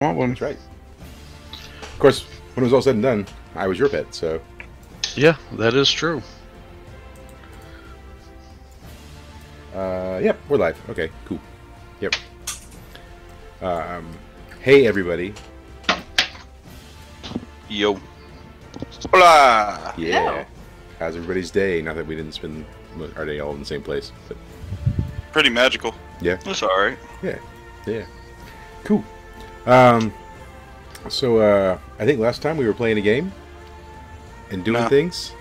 Want one. That's right. Of course, when it was all said and done, I was your pet, so... Yeah, that is true. Yep, we're live. Okay, cool. Yep. Hey, everybody. Yo. Hola! Yeah. Hello. How's everybody's day? Not that we didn't spend our day all in the same place, but... Pretty magical. Yeah. That's alright. Yeah. Yeah. Cool. So, I think last time we were playing a game and doing No. things.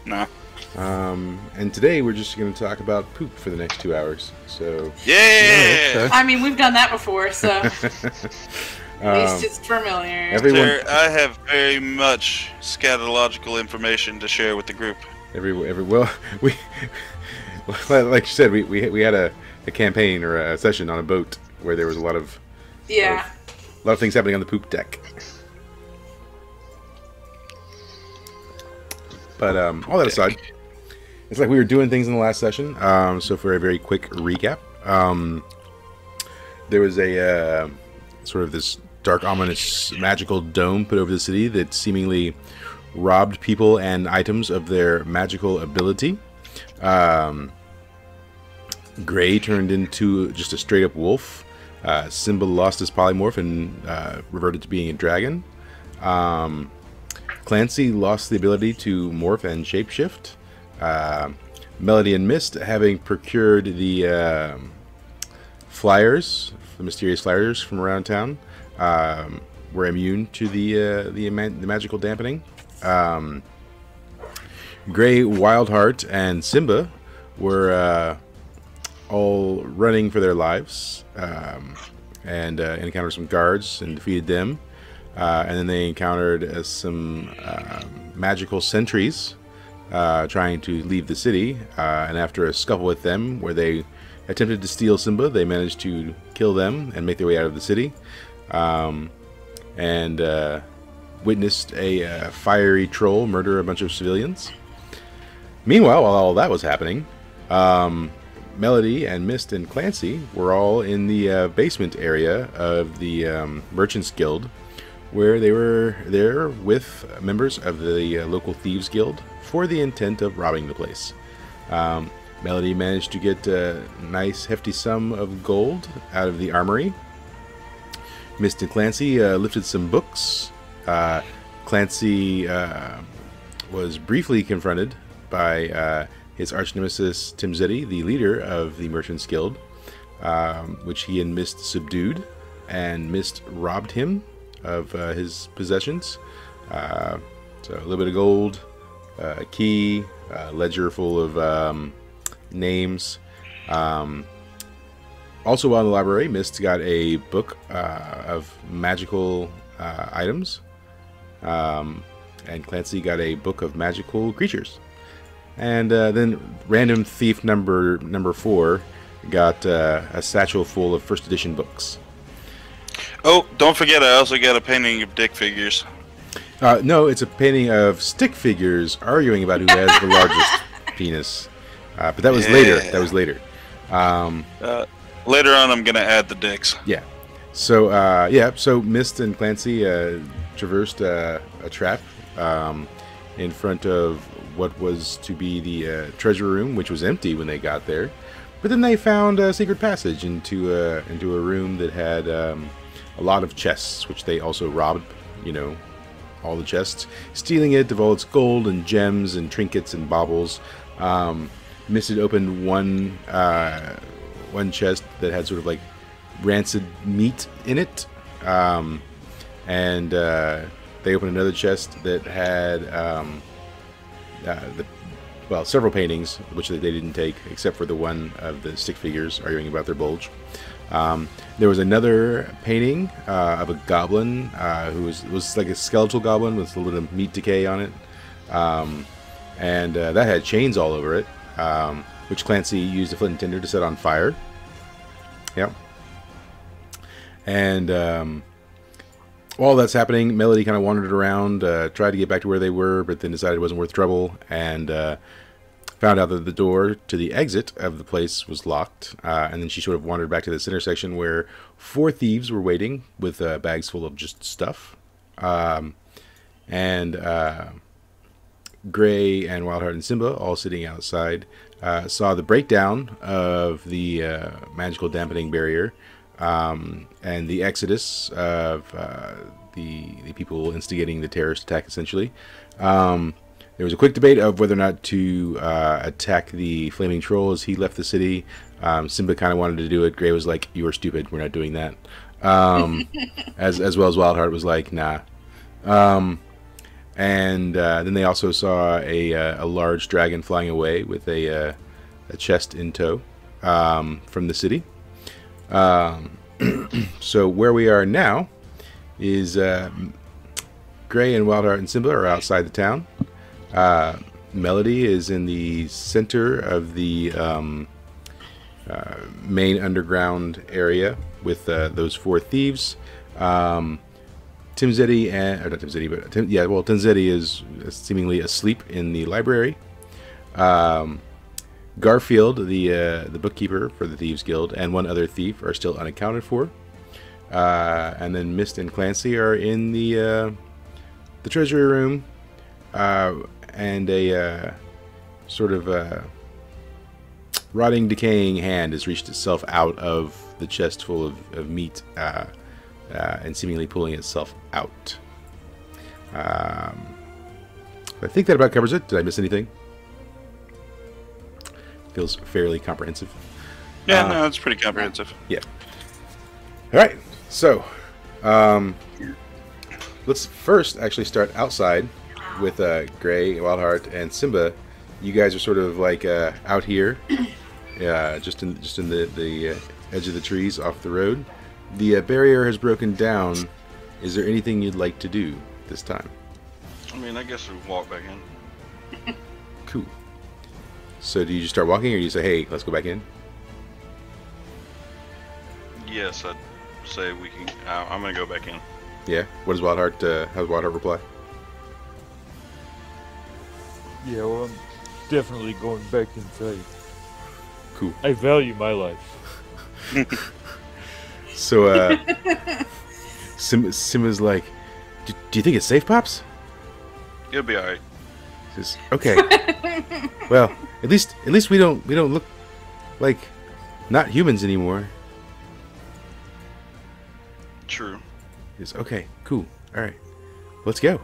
Nah. And today we're just going to talk about poop for the next 2 hours. So, Yeah! I mean, we've done that before, so at least it's familiar. everyone, Sir, I have very much scatological information to share with the group. well, we, like you said, we had a campaign or a session on a boat where there was a lot of things happening on the poop deck. But all that aside, it's like we were doing things in the last session. So for a very quick recap, there was a sort of this dark, ominous, magical dome put over the city that seemingly robbed people and items of their magical ability. Gray turned into just a straight-up wolf. Simba lost his polymorph and reverted to being a dragon. Clancy lost the ability to morph and shapeshift. Melody and Mist, having procured the flyers, the mysterious flyers from around town, were immune to the magical dampening. Gray, Wildheart, and Simba were all running for their lives and encountered some guards and defeated them. And then they encountered some magical sentries trying to leave the city. And after a scuffle with them, where they attempted to steal Simba, they managed to kill them and make their way out of the city. And witnessed a fiery troll murder a bunch of civilians. Meanwhile, while all that was happening, Melody and Mist and Clancy were all in the basement area of the Merchants Guild, where they were there with members of the local Thieves Guild for the intent of robbing the place. Melody managed to get a nice hefty sum of gold out of the armory. Mist and Clancy lifted some books. Clancy was briefly confronted by his arch nemesis Tim Zeddy, the leader of the Merchants Guild, which he and Mist subdued, and Mist robbed him of his possessions. So a little bit of gold, a key, a ledger full of names. Also while in the library, Mist got a book of magical items, and Clancy got a book of magical creatures. And then random thief number 4 got a satchel full of first edition books. Oh, don't forget, I also got a painting of dick figures. No, it's a painting of stick figures arguing about who has the largest penis. But that was later. That was later. Later on, I'm gonna add the dicks. Yeah. So so Mist and Clancy traversed a trap in front of what was to be the treasure room, which was empty when they got there. But then they found a secret passage into a room that had a lot of chests, which they also robbed. You know, all the chests, stealing it of all its gold and gems and trinkets and baubles. Mist had opened one chest that had sort of like rancid meat in it, and they opened another chest that had several paintings, which they didn't take, except for the one of the stick figures arguing about their bulge. There was another painting of a goblin who was like a skeletal goblin with a little meat decay on it, and that had chains all over it, which Clancy used a flint and tinder to set on fire. Yep. And while that's happening, Melody kind of wandered around, tried to get back to where they were, but then decided it wasn't worth trouble, and found out that the door to the exit of the place was locked, and then she sort of wandered back to this intersection where 4 thieves were waiting with bags full of just stuff. And Gray and Wildheart and Simba, all sitting outside, saw the breakdown of the magical dampening barrier, and the exodus of the people instigating the terrorist attack, essentially. There was a quick debate of whether or not to attack the flaming troll as he left the city. Simba kind of wanted to do it. Gray was like, "You are stupid. We're not doing that." As well as Wildheart was like, "Nah." And then they also saw a large dragon flying away with a chest in tow from the city. So where we are now is Gray and Wildheart and Simba are outside the town. Melody is in the center of the main underground area with those 4 thieves. Timzetti and or not Timzetti, but Timzetti is seemingly asleep in the library. Garfield, the bookkeeper for the Thieves Guild, and 1 other thief are still unaccounted for. And then Mist and Clancy are in the treasury room, and a sort of rotting, decaying hand has reached itself out of the chest full of meat, and seemingly pulling itself out. I think that about covers it. Did I miss anything? Feels fairly comprehensive. Yeah, no, it's pretty comprehensive. Yeah. All right. So, let's first actually start outside with Gray, Wildheart, and Simba. You guys are sort of like out here, just in the edge of the trees off the road. The barrier has broken down. Is there anything you'd like to do this time? I mean, I guess we walk back in. Cool. So do you just start walking, or do you say, "Hey, let's go back in"? Yes, I'd say we can. I'm gonna go back in. Yeah. What does Wildheart? How does Wildheart reply? Yeah, well, I'm definitely going back inside. Cool. I value my life. So, Simba's like, do you think it's safe, Pops? It'll be alright. He says, "Okay. Well, at least we don't look like not humans anymore." True. He says, "Okay, cool. All right, let's go."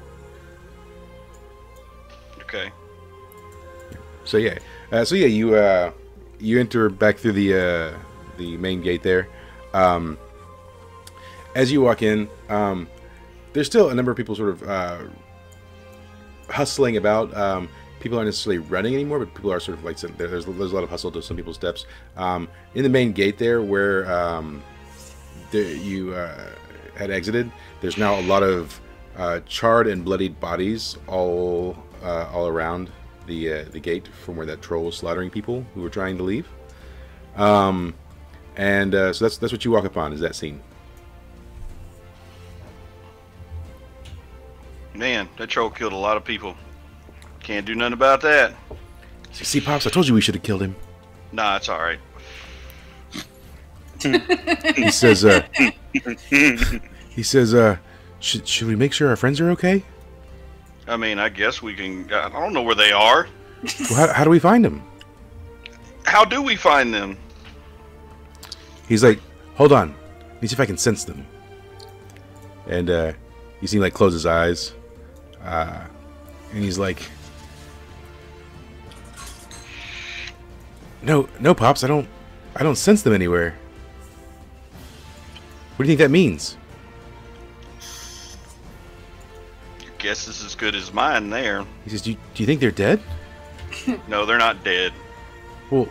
Okay. So yeah, you enter back through the main gate there. As you walk in, there's still a number of people sort of hustling about. People aren't necessarily running anymore, but people are sort of like, there's a lot of hustle to some people's steps. In the main gate there, where you had exited, there's now a lot of charred and bloodied bodies all around the gate from where that troll was slaughtering people who were trying to leave. So that's what you walk upon, is that scene. Man, that troll killed a lot of people. Can't do nothing about that. See, Pops, I told you we should have killed him. Nah, it's alright. He says, should we make sure our friends are okay? I mean, I guess we can. I don't know where they are. Well, how do we find them? How do we find them? He's like, hold on. Let me see if I can sense them. And you see him like close his eyes. And he's like, No, Pops, I don't sense them anywhere. What do you think that means? Your guess is as good as mine there. He says, do you think they're dead? No, they're not dead. Well,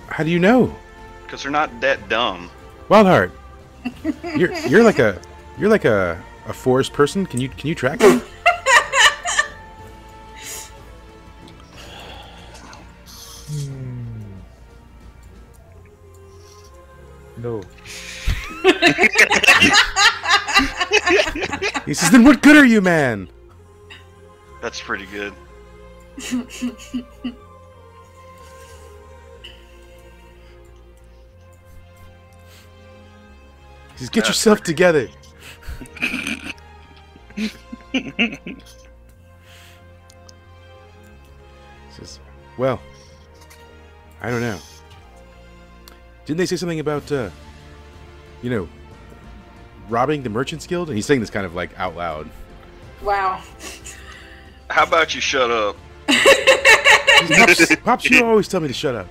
how do you know? Because they're not that dumb. Wildheart, you're like a forest person. Can you track them? No. He says, then what good are you, man? That's pretty good. says, "Get yourself together." He says, "Well, I don't know. Didn't they say something about, you know, robbing the Merchants Guild?" And he's saying this kind of like out loud. Wow. How about you shut up? Pops, you always tell me to shut up.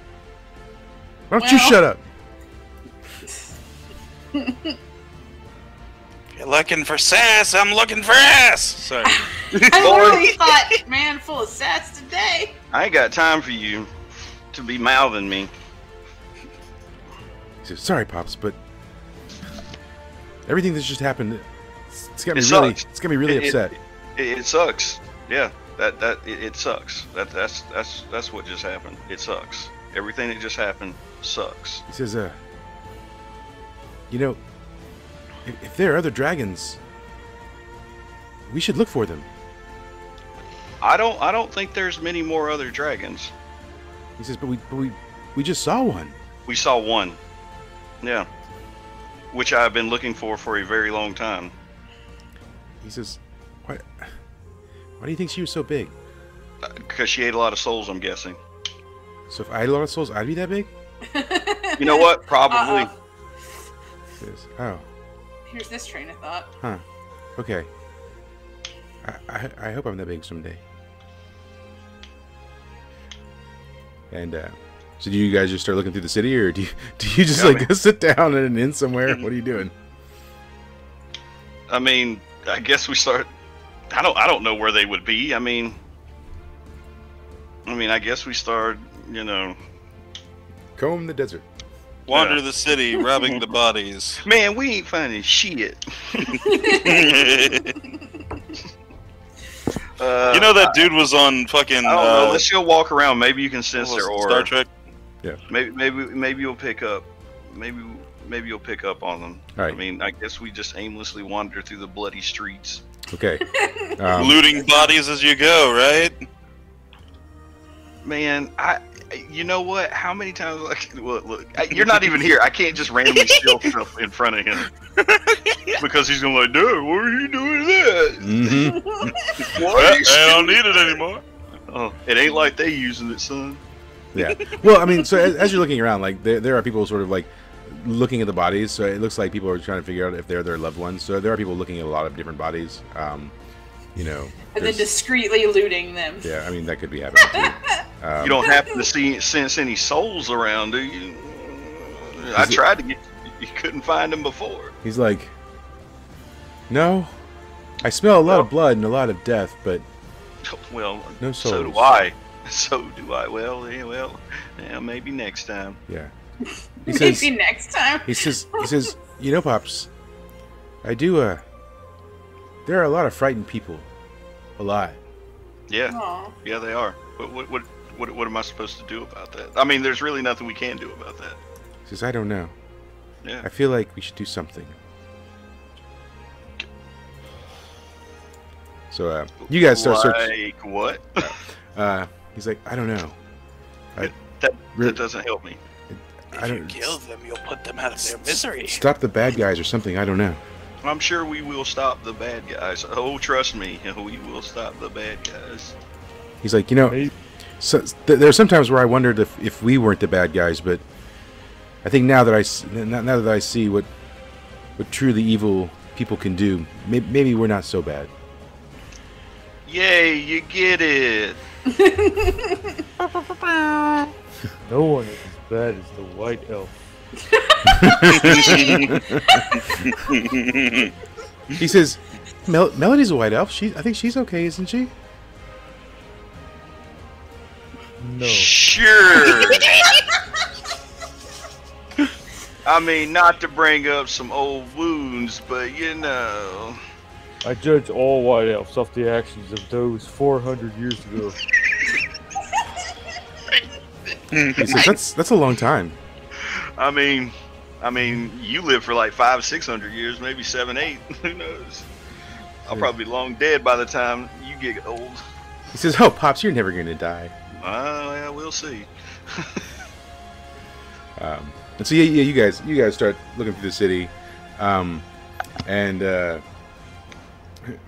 Why don't you shut up? You're looking for sass, I'm looking for ass! Sorry. I literally thought, man, full of sass today. I ain't got time for you to be mouthing me. He says, "Sorry, Pops, but everything that's just happened, it's got me really upset." It sucks. Yeah, it sucks. That's what just happened. It sucks. Everything that just happened sucks. He says, "You know, if there are other dragons, we should look for them." I don't think there's many more other dragons. He says, "But we just saw one." We saw one. Yeah. Which I've been looking for a very long time. He says, Why do you think she was so big?" Because she ate a lot of souls, I'm guessing. "So if I had a lot of souls, I'd be that big?" You know what? Probably. He says, "Oh, Here's this train of thought. huh. Okay. I hope I'm that big someday." And so do you guys just start looking through the city, or do you just go sit down in an inn somewhere? What are you doing? I mean, I guess we start. I don't know where they would be. I mean, I guess we start. You know, comb the desert. Wander the city, robbing the bodies. Man, we ain't finding shit. You know that dude was on fucking. I don't know. Let's go walk around. Maybe you can sense their aura. Star Trek. Yeah. Maybe you'll pick up. Maybe you'll pick up on them. All right. I mean, I guess we just aimlessly wander through the bloody streets. Okay. Looting bodies as you go, right? Man, you know what? How many times? Look, you're not even here. I can't just randomly steal stuff in front of him because he's gonna like, "Dude, what are you doing that?" Mm-hmm. I don't need it anymore. Oh, it ain't like they using it, son. Yeah. Well, I mean, so as you're looking around, like there are people sort of like looking at the bodies. So it looks like people are trying to figure out if they're their loved ones. So there are people looking at a lot of different bodies. You know. And then discreetly looting them. Yeah, I mean that could be happening too. You don't happen to sense any souls around, do you? I tried to get. You couldn't find them before. He's like, "No, I smell a lot of blood and a lot of death, but well, no souls." So do I. So do I. Well, yeah, maybe next time. Yeah. He says, maybe next time. He says, "You know, Pops, I do. There are a lot of frightened people, a lot." Yeah. Aww. Yeah, they are. What am I supposed to do about that? I mean, there's really nothing we can do about that. He says, "I don't know. Yeah. I feel like we should do something." So you guys start searching. Like what? He's like, "I don't know. That doesn't help me. If you kill them, you'll put them out of their misery. Stop the bad guys or something. I don't know." I'm sure we will stop the bad guys. Oh, trust me, we will stop the bad guys. He's like, "You know, so there are some times where I wondered if we weren't the bad guys, but I think now that I see what truly evil people can do, maybe we're not so bad." Yay, you get it. No one is as bad as the white elf. He says, Melody's a white elf. I think she's okay, isn't she?" No. Sure. I mean, not to bring up some old wounds, but you know. I judge all white elves off the actions of those 400 years ago. He says, that's a long time. I mean, you live for like 500-600 years, maybe 7-8. Who knows? I'll probably be long dead by the time you get old. He says, "Oh, Pops, you're never gonna die." Yeah, we'll see. And so yeah, you guys start looking through the city. And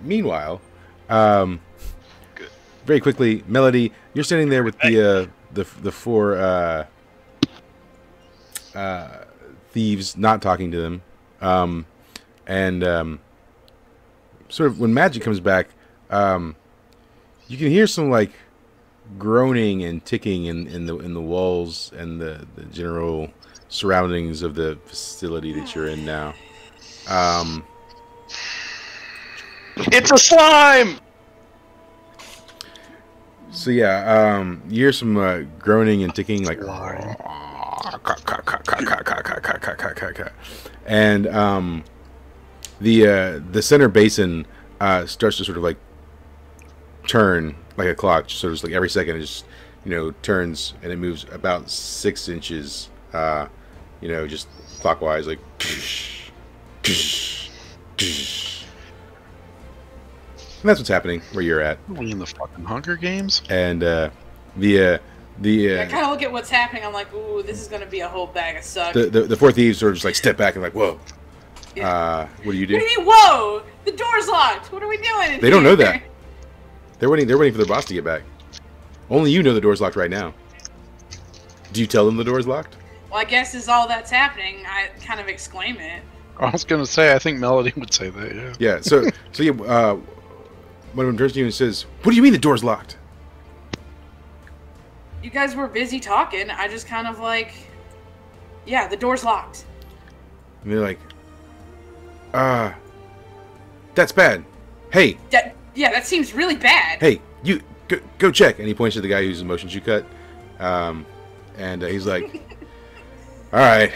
meanwhile, Good. very quickly, Melody, you're standing there with the four thieves, not talking to them, and sort of when Magic comes back, you can hear some like groaning and ticking in the walls and the general surroundings of the facility that you're in now. It's a slime! So yeah, you hear some groaning and ticking, like, and the center basin starts to sort of like turn like a clock, sort of like every second it just turns, and it moves about 6 inches, just clockwise, like. And that's what's happening where you're at. Are we in the fucking Hunger Games? And I kind of look at what's happening. I'm like, ooh, this is gonna be a whole bag of suck. the four thieves sort of just like step back and like, whoa. Yeah. What do you do? What do you mean, whoa? The door's locked. What are we doing? They don't know that. They're waiting for their boss to get back. Only you know the door's locked right now. Do you tell them the door's locked? Well, I guess as all that's happening, I kind of exclaim it. I was gonna say, I think Melody would say that. Yeah. Yeah. So yeah. One of them turns to you and says, "What do you mean the door's locked?" You guys were busy talking. I just kind of like, yeah, the door's locked. And they're like, that's bad. Hey. Yeah, that seems really bad. Hey, you go check. And he points to the guy whose emotions you cut. And he's like, all right,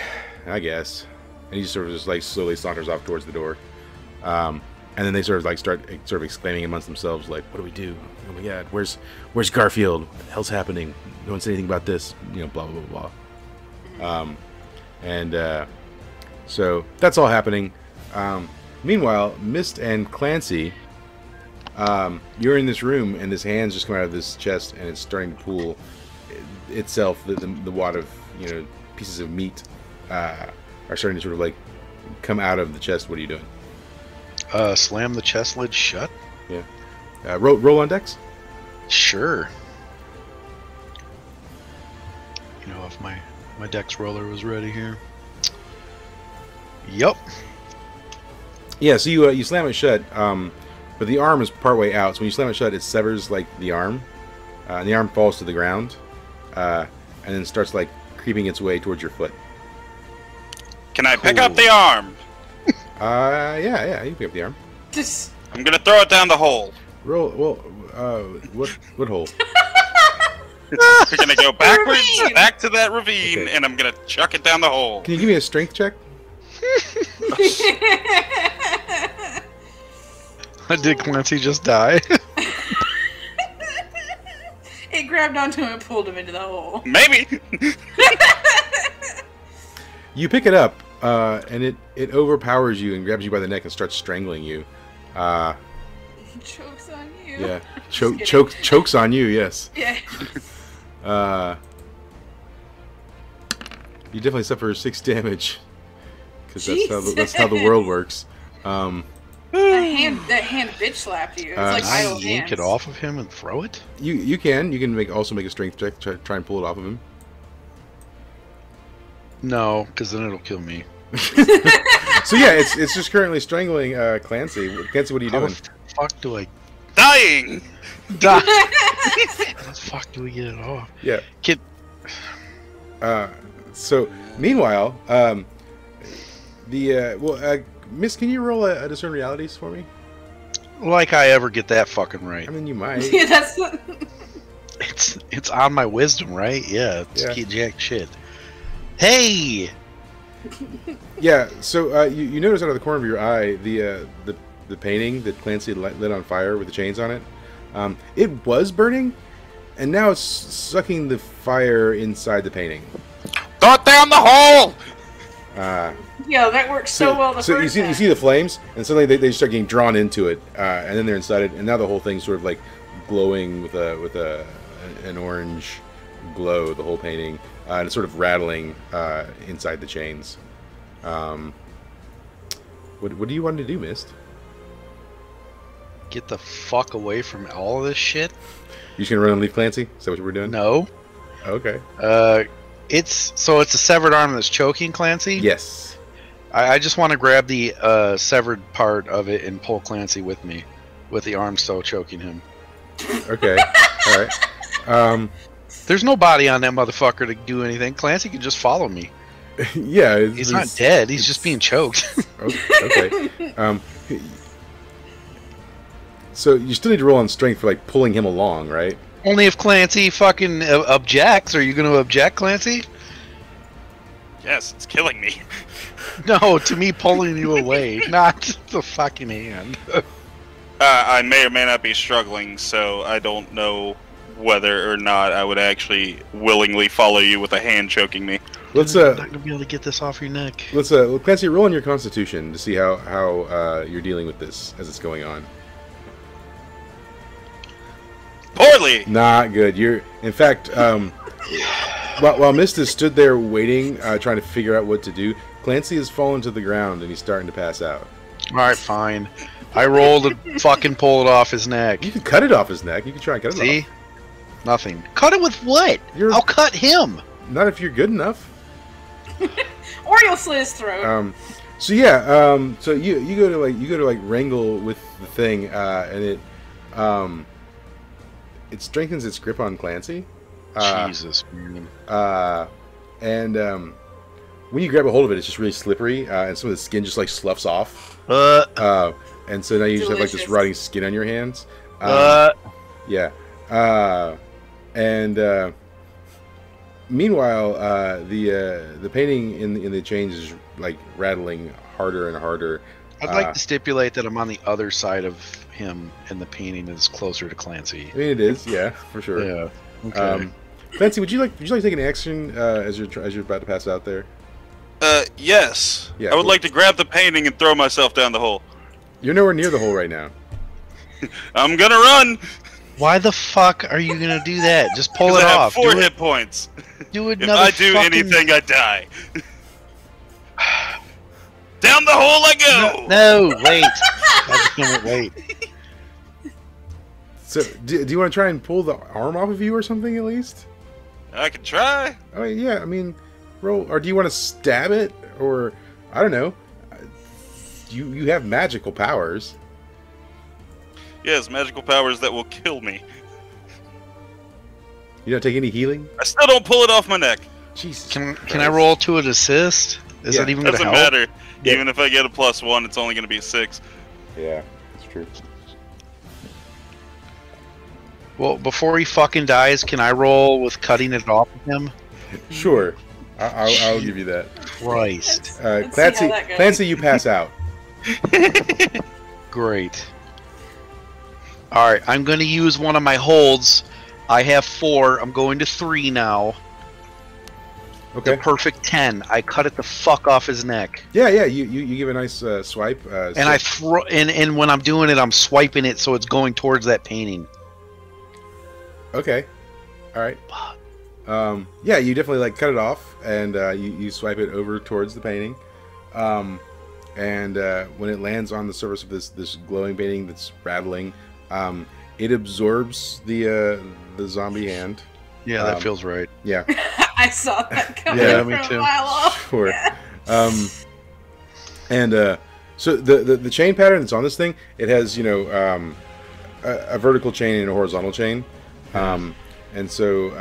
I guess. And he sort of just like slowly saunters off towards the door. And then they sort of like start sort of exclaiming amongst themselves, like, "What do we do? Oh my God, where's Garfield? What the hell's happening? No one said anything about this. Blah blah blah blah." So that's all happening. Meanwhile, Mist and Clancy, you're in this room, and this hand's just coming out of this chest, and it's starting to pull itself. The wad of pieces of meat are starting to sort of like come out of the chest. What are you doing? Slam the chest lid shut? Yeah. Roll on dex? Sure. If my dex roller was ready here. Yup. Yeah, so you slam it shut, but the arm is partway out. So when you slam it shut, it severs like the arm, and the arm falls to the ground, and then starts like creeping its way towards your foot. Can I pick up the arm? Yeah, you can pick up the arm. I'm gonna throw it down the hole. Roll. Well, what hole? We're gonna go backwards, back to that ravine, Okay. and I'm gonna chuck it down the hole. Can you give me a strength check? Did Clancy just die? It grabbed onto him and pulled him into the hole. Maybe. You pick it up, and it overpowers you and grabs you by the neck and starts strangling you. Chokes on you. Yeah, chokes on you. Yes. Yeah. You definitely suffer 6 damage because Jeez. that's how the world works. That hand bitch slapped you. It's like Can I idle yank hands. it off of him and throw it? You can also make a strength check to try and pull it off of him. No, because then it'll kill me. So yeah, it's just currently strangling Clancy. Clancy, what are you How doing? the fuck do I Dying. die? How the fuck do we get it off? Yeah. Kid. So meanwhile, Miss, can you roll a discern realities for me? Like I ever get that fucking right. I mean, you might. Yeah, that's. It's on my wisdom, right? Yeah, it's Yeah. jack shit. Hey! Yeah. So you notice out of the corner of your eye the painting that Clancy lit on fire with the chains on it. It was burning, and now it's sucking the fire inside the painting. Throw it down the hole. Yeah, that works so well. So you see the flames, and suddenly they start getting drawn into it, and then they're inside it, and now the whole thing's sort of like glowing with an orange glow. The whole painting, and it's sort of rattling inside the chains. What do you want to do, Mist? Get the fuck away from all of this shit. You just gonna run and leave Clancy? Is that what we're doing? No. Okay. It's a severed arm that's choking Clancy. Yes. I just want to grab the severed part of it and pull Clancy with me, with the arm still choking him. Okay. All right. There's no body on that motherfucker to do anything. Clancy can just follow me. Yeah. He's not dead. He's just being choked. Okay. So you still need to roll on strength for like pulling him along, right? Only if Clancy fucking objects. Are you going to object, Clancy? Yes, it's killing me. No, to me pulling you away, not the fucking hand. I may or may not be struggling, so I don't know whether or not I would actually willingly follow you with a hand choking me. Let's I'm not gonna be able to get this off your neck. Let's Clancy, roll on your Constitution to see how you're dealing with this as it's going on. Poorly. Not good. In fact, while Mist has stood there waiting, trying to figure out what to do, Clancy has fallen to the ground and he's starting to pass out. All right, fine. I rolled to fucking pull it off his neck. You can cut it off his neck. You can try and cut it See? off. Nothing. Cut it with what? I'll cut him. Not if you're good enough. Or you'll slit his throat. So yeah. So you go to like wrangle with the thing, and it strengthens its grip on Clancy. Jesus, man. And when you grab a hold of it, it's just really slippery, and some of the skin just like sloughs off. And so now you just have like this rotting skin on your hands. Yeah. Meanwhile, the painting in the chains is like rattling harder and harder. I'd like to stipulate that I'm on the other side of him, and the painting is closer to Clancy. I mean, it is, yeah, for sure. Yeah. Okay. Clancy, would you like to take an action as you're about to pass out there? Yes. Yeah, I would cool. like to grab the painting and throw myself down the hole. You're nowhere near the hole right now. I'm gonna run. Why the fuck are you gonna do that? Just pull 'Cause it I have off. 4 Do hit points. Do If another I do fucking... anything, I die. Down the hole I go. No, wait. I can't wait. So, do you want to try and pull the arm off of you or something at least? I can try. Oh yeah, I mean, roll. Or do you want to stab it? Or I don't know. You have magical powers. Yes, magical powers that will kill me. You don't take any healing? I still don't pull it off my neck. Jesus. Can I roll to an assist? Is that even gonna Doesn't help? matter. Yeah. Even if I get a +1, it's only gonna be 6. Yeah, that's true. Well, before he fucking dies, can I roll with cutting it off of him? Sure, I'll give you that. Christ. Let's see how that goes. Clancy, you pass out. Great. Alright, I'm going to use one of my holds. I have 4. I'm going to 3 now. Okay. The perfect 10. I cut it the fuck off his neck. Yeah. You give a nice swipe. And I throw, and when I'm doing it, I'm swiping it so it's going towards that painting. Okay. All right. Yeah, you definitely like cut it off, and you swipe it over towards the painting, and when it lands on the surface of this glowing painting that's rattling, it absorbs the zombie hand. Yeah, that feels right. Yeah. I saw that coming Yeah, from me a too. mile off. Sure. Yeah. So the chain pattern that's on this thing, it has a vertical chain and a horizontal chain. And so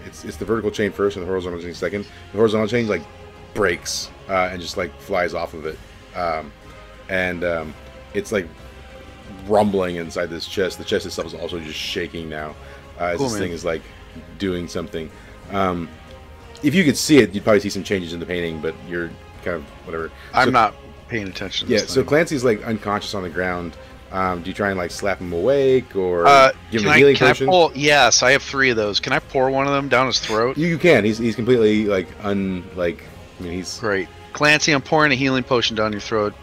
it's the vertical chain first and the horizontal chain second. The horizontal chain like breaks and just like flies off of it, and it's like rumbling inside this chest. The chest itself is also just shaking now as Cool, this man. thing is like doing something. If you could see it, you'd probably see some changes in the painting, but you're kind of whatever. I'm not paying attention to Yeah, this so thing. Clancy's like unconscious on the ground. Do you try and like slap him awake or give him can a healing can potion? I pull? Yes, I have 3 of those. Can I pour one of them down his throat? You can. He's completely like I mean he's Great. Clancy, I'm pouring a healing potion down your throat.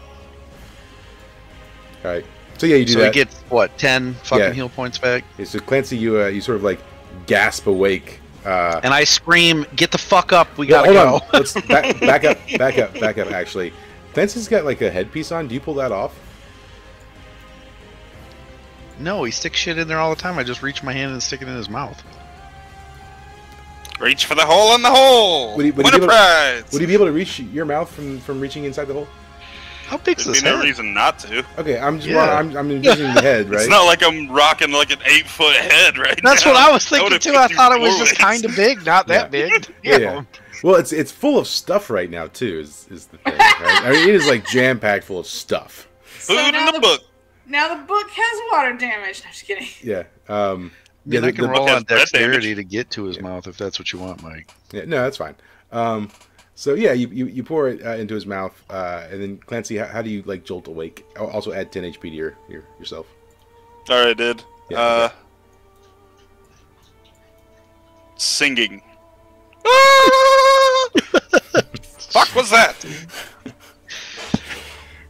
all right. So yeah, you do So that. he gets, what, 10 fucking Yeah. heal points back? Okay, so Clancy, you sort of like gasp awake. And I scream, get the fuck up, we Well, gotta hold go. on. Let's back up. Actually, Clancy's got like a headpiece on. Do you pull that off? No, he sticks shit in there all the time. I just reach my hand and stick it in his mouth. Reach for the hole in the hole. Win a prize. Would he be able to reach your mouth from reaching inside the hole? How big's There'd this be no head? reason not to. Okay, I'm envisioning the head, right? It's not like I'm rocking like an 8-foot head right That's now. what I was That thinking would've too. put I you thought it was just forwards. kind of big, not that big. Yeah. Well, it's full of stuff right now too. Is the thing? Right? I mean, it is like jam packed full of stuff. Food in the book. Now the book has water damage. No, I'm just kidding. Yeah. Yeah, I can roll has on bread dexterity damage. to get to his mouth if that's what you want, Mike. Yeah. No, that's fine. So yeah, you pour it into his mouth, and then Clancy, how do you like jolt awake? Also add 10 HP to yourself. Alright, I did. Yeah, okay. Singing. Fuck was that?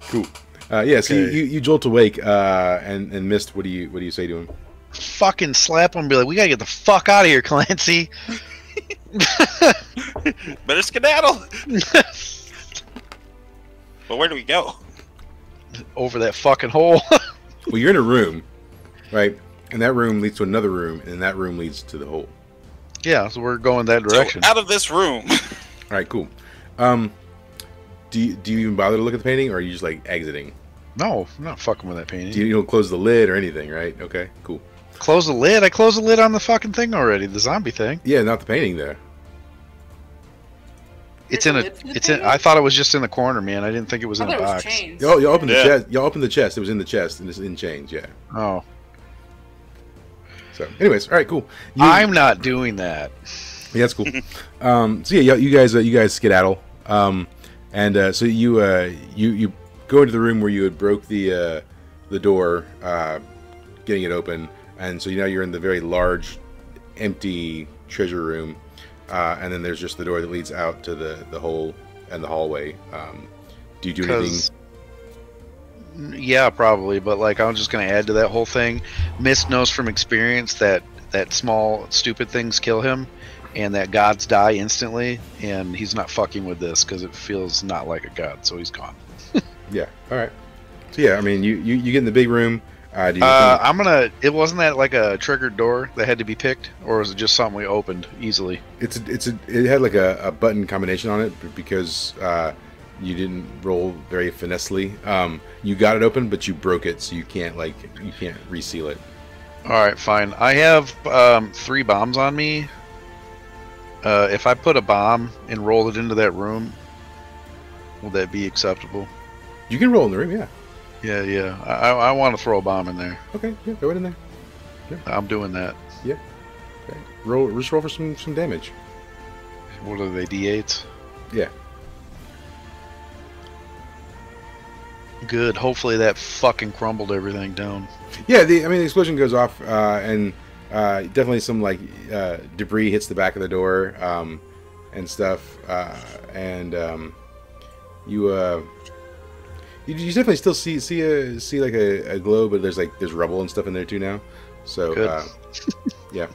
Cool. Yeah. So Okay. you jolt awake, and Mist. What do you say to him? Fucking slap him and be like, we gotta get the fuck out of here, Clancy. Better skedaddle. But where do we go? Over that fucking hole. Well, you're in a room, right? And that room leads to another room, and that room leads to the hole. Yeah, so we're going that direction. So, out of this room. All right, cool. Do you even bother to look at the painting, or are you just like exiting? No, I'm not fucking with that painting. You don't close the lid or anything, right? Okay, cool. Close the lid? I closed the lid on the fucking thing already, the zombie thing. Yeah, not the painting there. It's There's in a a. lid for the It's in. painting? I thought it was just in the corner, man. I didn't think it was I in thought a it was box. chains. Y'all opened the Yeah. chest. Y'all opened the chest. It was in the chest, and it's in chains. Yeah. Oh, So, anyways, all right, cool. I'm not doing that. Yeah, that's cool. So yeah, you guys skedaddle. So you go into the room where you had broke the door, getting it open, and so now you're in the very large, empty treasure room, and then there's just the door that leads out to the hole and the hallway. Do you do anything? Yeah, probably. But like, I'm just gonna add to that whole thing. Mist knows from experience that small stupid things kill him, and that gods die instantly, and he's not fucking with this because it feels not like a god, so he's gone. Yeah. All right. So yeah, I mean, you get in the big room. Do you I'm gonna. It wasn't that like a triggered door that had to be picked, or was it just something we opened easily? it had like a button combination on it because you didn't roll very finessely. You got it open, but you broke it, so you can't reseal it. All right, fine. I have 3 bombs on me. If I put a bomb and roll it into that room, will that be acceptable? You can roll in the room, yeah. Yeah. I want to throw a bomb in there. Okay, yeah, throw it in there. I'm doing that. Okay. Just roll for some damage. What are they, D8s? Yeah. Good. Hopefully that fucking crumbled everything down. Yeah, the explosion goes off, and definitely some like debris hits the back of the door, and stuff, and you definitely still see like a glow, but there's rubble and stuff in there too now. So yeah.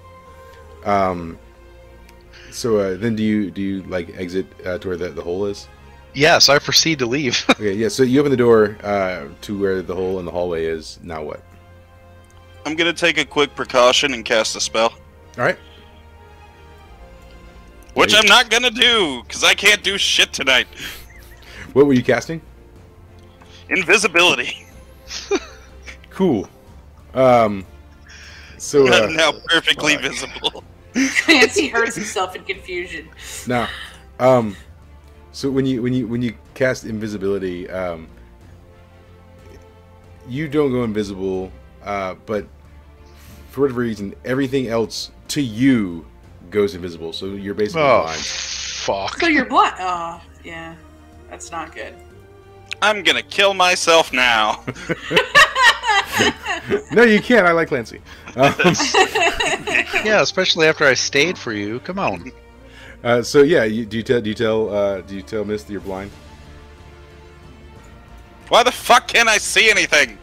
So then do you like exit to where the hole is? Yes, I proceed to leave. Okay, yeah. So you open the door to where the hole in the hallway is. Now what? I'm gonna take a quick precaution and cast a spell. All right. Which I'm not gonna do, because I can't do shit tonight. What were you casting? Invisibility. Cool. So I'm now perfectly visible. Clancy hurts himself in confusion. now, so when you cast invisibility, you don't go invisible, but for whatever reason, everything else to you goes invisible. So you're basically blind. Fuck. So you're blind. Oh, yeah. That's not good. I'm gonna kill myself now. No, you can't. I like Clancy. Yeah, especially after I stayed for you. Come on. So yeah, do you tell Mist that you're blind? Why the fuck can't I see anything?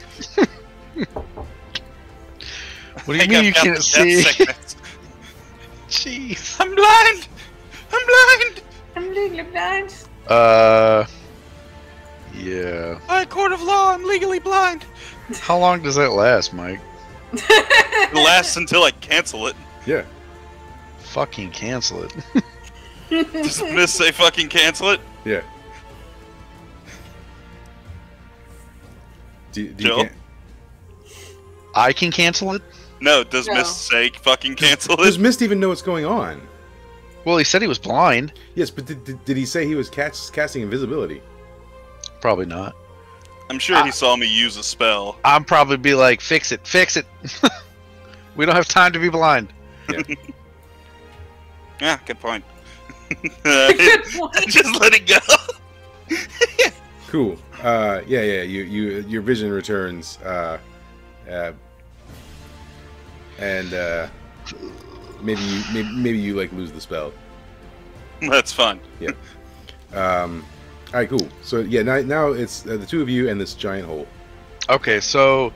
What do you mean you I've got can't the see? death sickness. Jeez. I'm blind. I'm blind. I'm legally blind. How long does that last, Mike? It lasts until I cancel it. Yeah. Fucking cancel it. Does Miss say fucking cancel it? Yeah. Do you Jill? I can cancel it? No, does No. Miss say fucking cancel Does it? Mist even know what's going on? Well, he said he was blind. Yes, but did he say he was casting invisibility? Probably not. I'm sure he saw me use a spell. I'm probably be like, fix it, fix it. We don't have time to be blind. Yeah, good point. Good point. Just let it go. Cool. Yeah. Your vision returns. And maybe you like lose the spell. That's fun. Yeah. All right. Cool. So yeah, now it's the two of you and this giant hole. Okay, so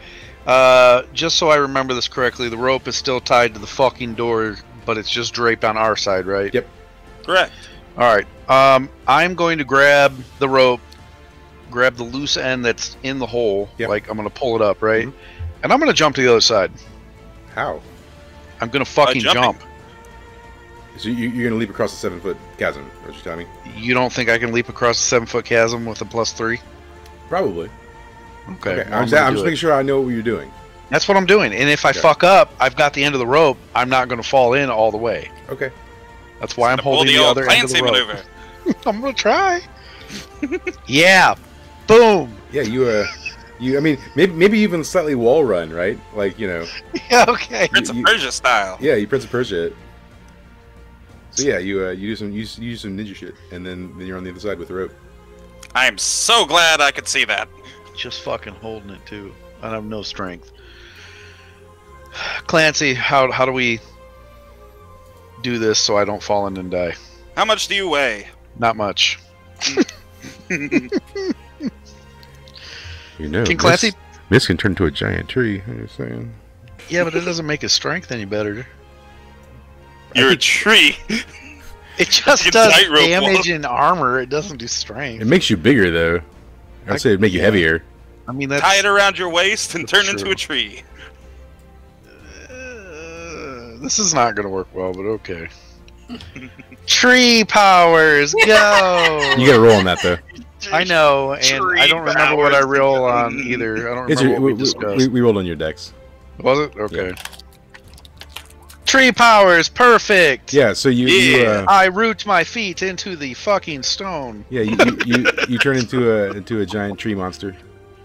just so I remember this correctly, the rope is still tied to the fucking door, but it's just draped on our side, right? Yep. Correct. All right. I'm going to grab the rope, grab the loose end that's in the hole. Yep. Like I'm going to pull it up, right? And I'm going to jump to the other side. How? I'm going to fucking jumping. jump. So you're gonna leap across the 7-foot chasm? What you telling me? You don't think I can leap across a 7-foot chasm with a +3? Probably. Okay. Okay. well, I'm gonna just do it. making sure I know what you're doing. That's what I'm doing. And if I Okay. fuck up, I've got the end of the rope. I'm not going to fall in all the way. Okay. That's why I'm Pull holding the old other end of Clancy the rope. maneuver. I'm going to try. Yeah. Boom. Yeah. I mean, maybe even slightly wall run, right? Like Yeah. Okay. Prince of Persia style. Yeah. You Prince of Persia it. So yeah, you do some ninja shit, and then you're on the other side with the rope. I am so glad I could see that. Just fucking holding it too. I have no strength. Clancy, how do we do this so I don't fall in and die? How much do you weigh? Not much. Can Clancy? Miss can turn into a giant tree. I'm just saying. Yeah, but it doesn't make his strength any better. You're a tree. It just You does tightrope damage walk. and armor. It doesn't do strength. It makes you bigger, though. I'd say it'd make you Yeah. heavier. I mean, that's Tie it around your waist and That's turn into true. a tree. This is not going to work well, but okay. Tree powers, go! You gotta roll on that, though. I know, and Tree I don't remember what I powers, roll go. on either. I don't It's remember your, what we discussed. we rolled on your decks. Was it? Okay. Tree powers, perfect! Yeah. So Yeah. I root my feet into the fucking stone. you turn into a giant tree monster.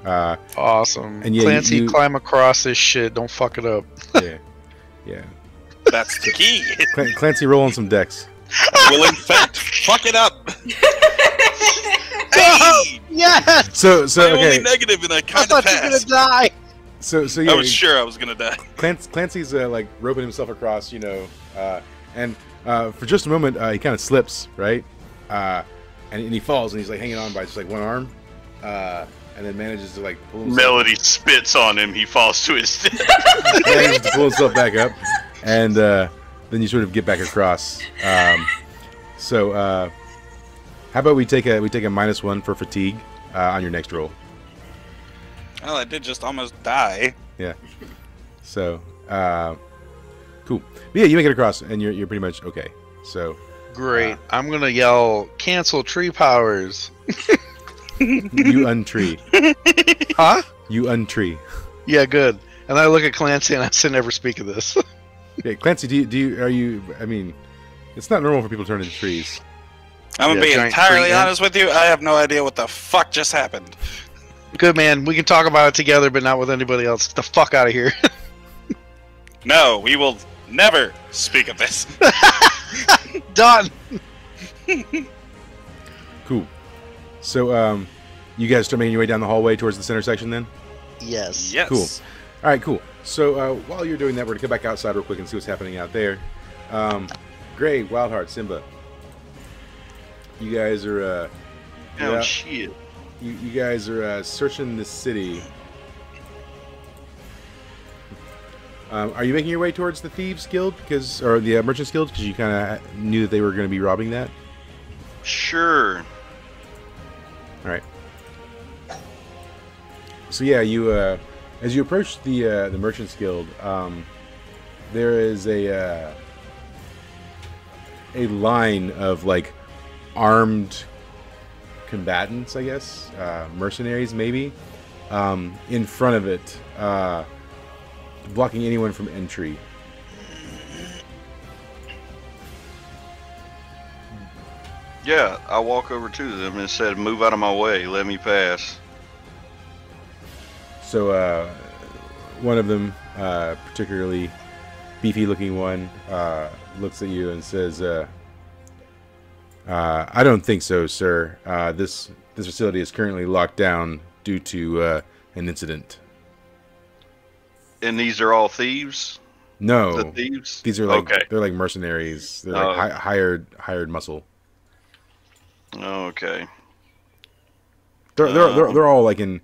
Awesome. And yeah, Clancy, you- climb across this shit. Don't fuck it up. Yeah. That's the key. Clancy, roll on some decks. Will in fact fuck it up. Oh, Hey! yes! So My only okay. negative and I I kind of thought you were gonna passed. die. So I yeah. was sure I was gonna die. Clancy's like roping himself across, and for just a moment he kind of slips, right? And he falls, and he's like hanging on by just like one arm, and then manages to like pull himself, Melody spits on him. He falls to his death. manages to pull himself back up, and then you sort of get back across. So how about we take a -1 for fatigue on your next roll? Well, I did just almost die. Yeah. So cool. But yeah, you make it across, and you're pretty much okay. So Great. I'm gonna yell, cancel tree powers. you untree. Huh? You untree. Yeah, good. And I look at Clancy and I say, never speak of this. Okay, Clancy, are you? I mean, it's not normal for people to turn into trees. I'm gonna Yeah, be giant entirely tree, honest with you. I have no idea what the fuck just happened. Good, man. We can talk about it together, but not with anybody else. Get the fuck out of here. No, we will never speak of this. Done. Cool. So, you guys start making your way down the hallway towards the center section, then. Yes. Yes. Cool. All right, cool. So while you're doing that, we're gonna come back outside real quick and see what's happening out there. Gray, Wildheart, Simba. You guys are Oh yeah, shit! you guys are searching the city. Are you making your way towards the Thieves Guild, or the Merchants Guild, because you kind of knew that they were going to be robbing that? Sure. All right. So yeah, you As you approach the Merchants Guild, there is a line of like armed combatants, I guess, mercenaries maybe, in front of it, blocking anyone from entry. Yeah, I walk over to them and said, "Move out of my way. Let me pass." So one of them, particularly beefy-looking one, looks at you and says, "I don't think so, sir. This facility is currently locked down due to an incident." And these are all thieves? No, The thieves? these are like Okay. they're like mercenaries. They're like hired muscle. Okay. They're all like in.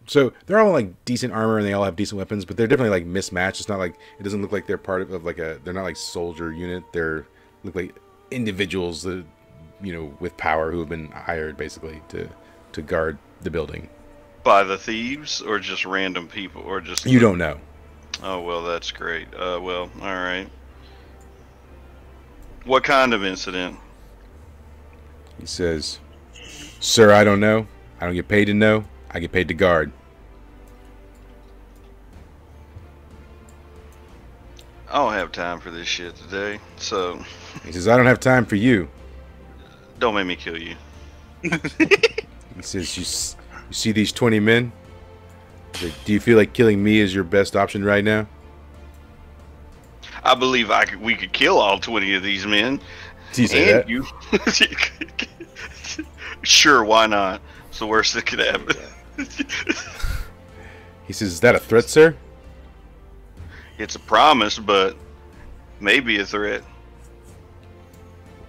So they're all like decent armor and they all have decent weapons, but they're definitely like mismatched. It's not like it doesn't look like they're part of like a. They're not like soldier unit. They're look like individuals that with power who have been hired basically to guard the building. By the thieves or just random people or just You don't know. Oh well, that's great. Well, all right. What kind of incident? He says, "Sir, I don't know. I don't get paid to know. I get paid to guard." I don't have time for this shit today, so He says, "I don't have time for you." don't make me kill you. He says, "You see these 20 men? He said, do you feel like killing me is your best option right now?" I believe we could kill all 20 of these men. Did you say that? You. Sure, why not? It's the worst that could happen. He says, "Is that a threat, sir?" It's a promise, but maybe a threat.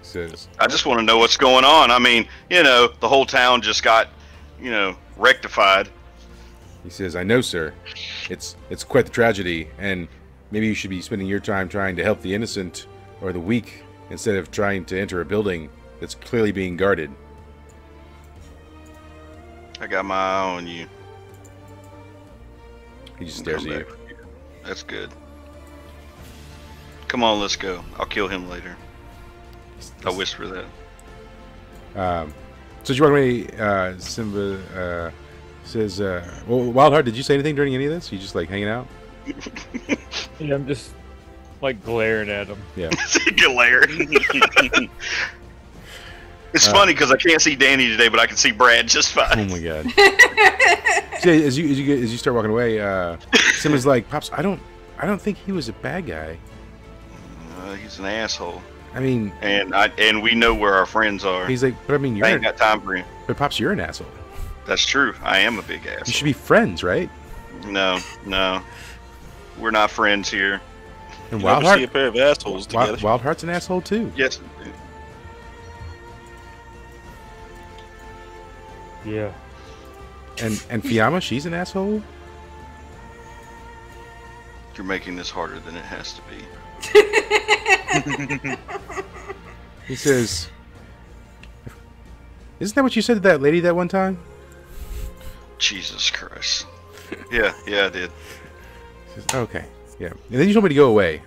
He says, I just want to know what's going on. I mean, the whole town just got, rectified. He says, "I know, sir. It's quite the tragedy, and maybe you should be spending your time trying to help the innocent or the weak instead of trying to enter a building that's clearly being guarded." I got my eye on you. He just stares at you. That's good. Come on, let's go. I'll kill him later. I whisper that. So as you walk away, Simba says, well, Wildheart, did you say anything during any of this? You just like hanging out? Yeah, I'm just like glaring at him. Yeah. Glaring. It's funny because I can't see Danny today, but I can see Brad just fine. Oh my god. So as you start walking away, Simba's like, "Pops, I don't think he was a bad guy. He's an asshole. I mean, and we know where our friends are. He's like, but I mean, I ain't got time for him. But Pops, you're an asshole. That's true. I am a big asshole. You should be friends, right?" No, we're not friends here. And Never see a pair of assholes together. Wildheart's an asshole too. Yes. Yeah. And Fiamma, she's an asshole. You're making this harder than it has to be. He says, "Isn't that what you said to that lady that one time?" Jesus Christ. Yeah, I did. He says, "Okay, yeah." And then you told me to go away.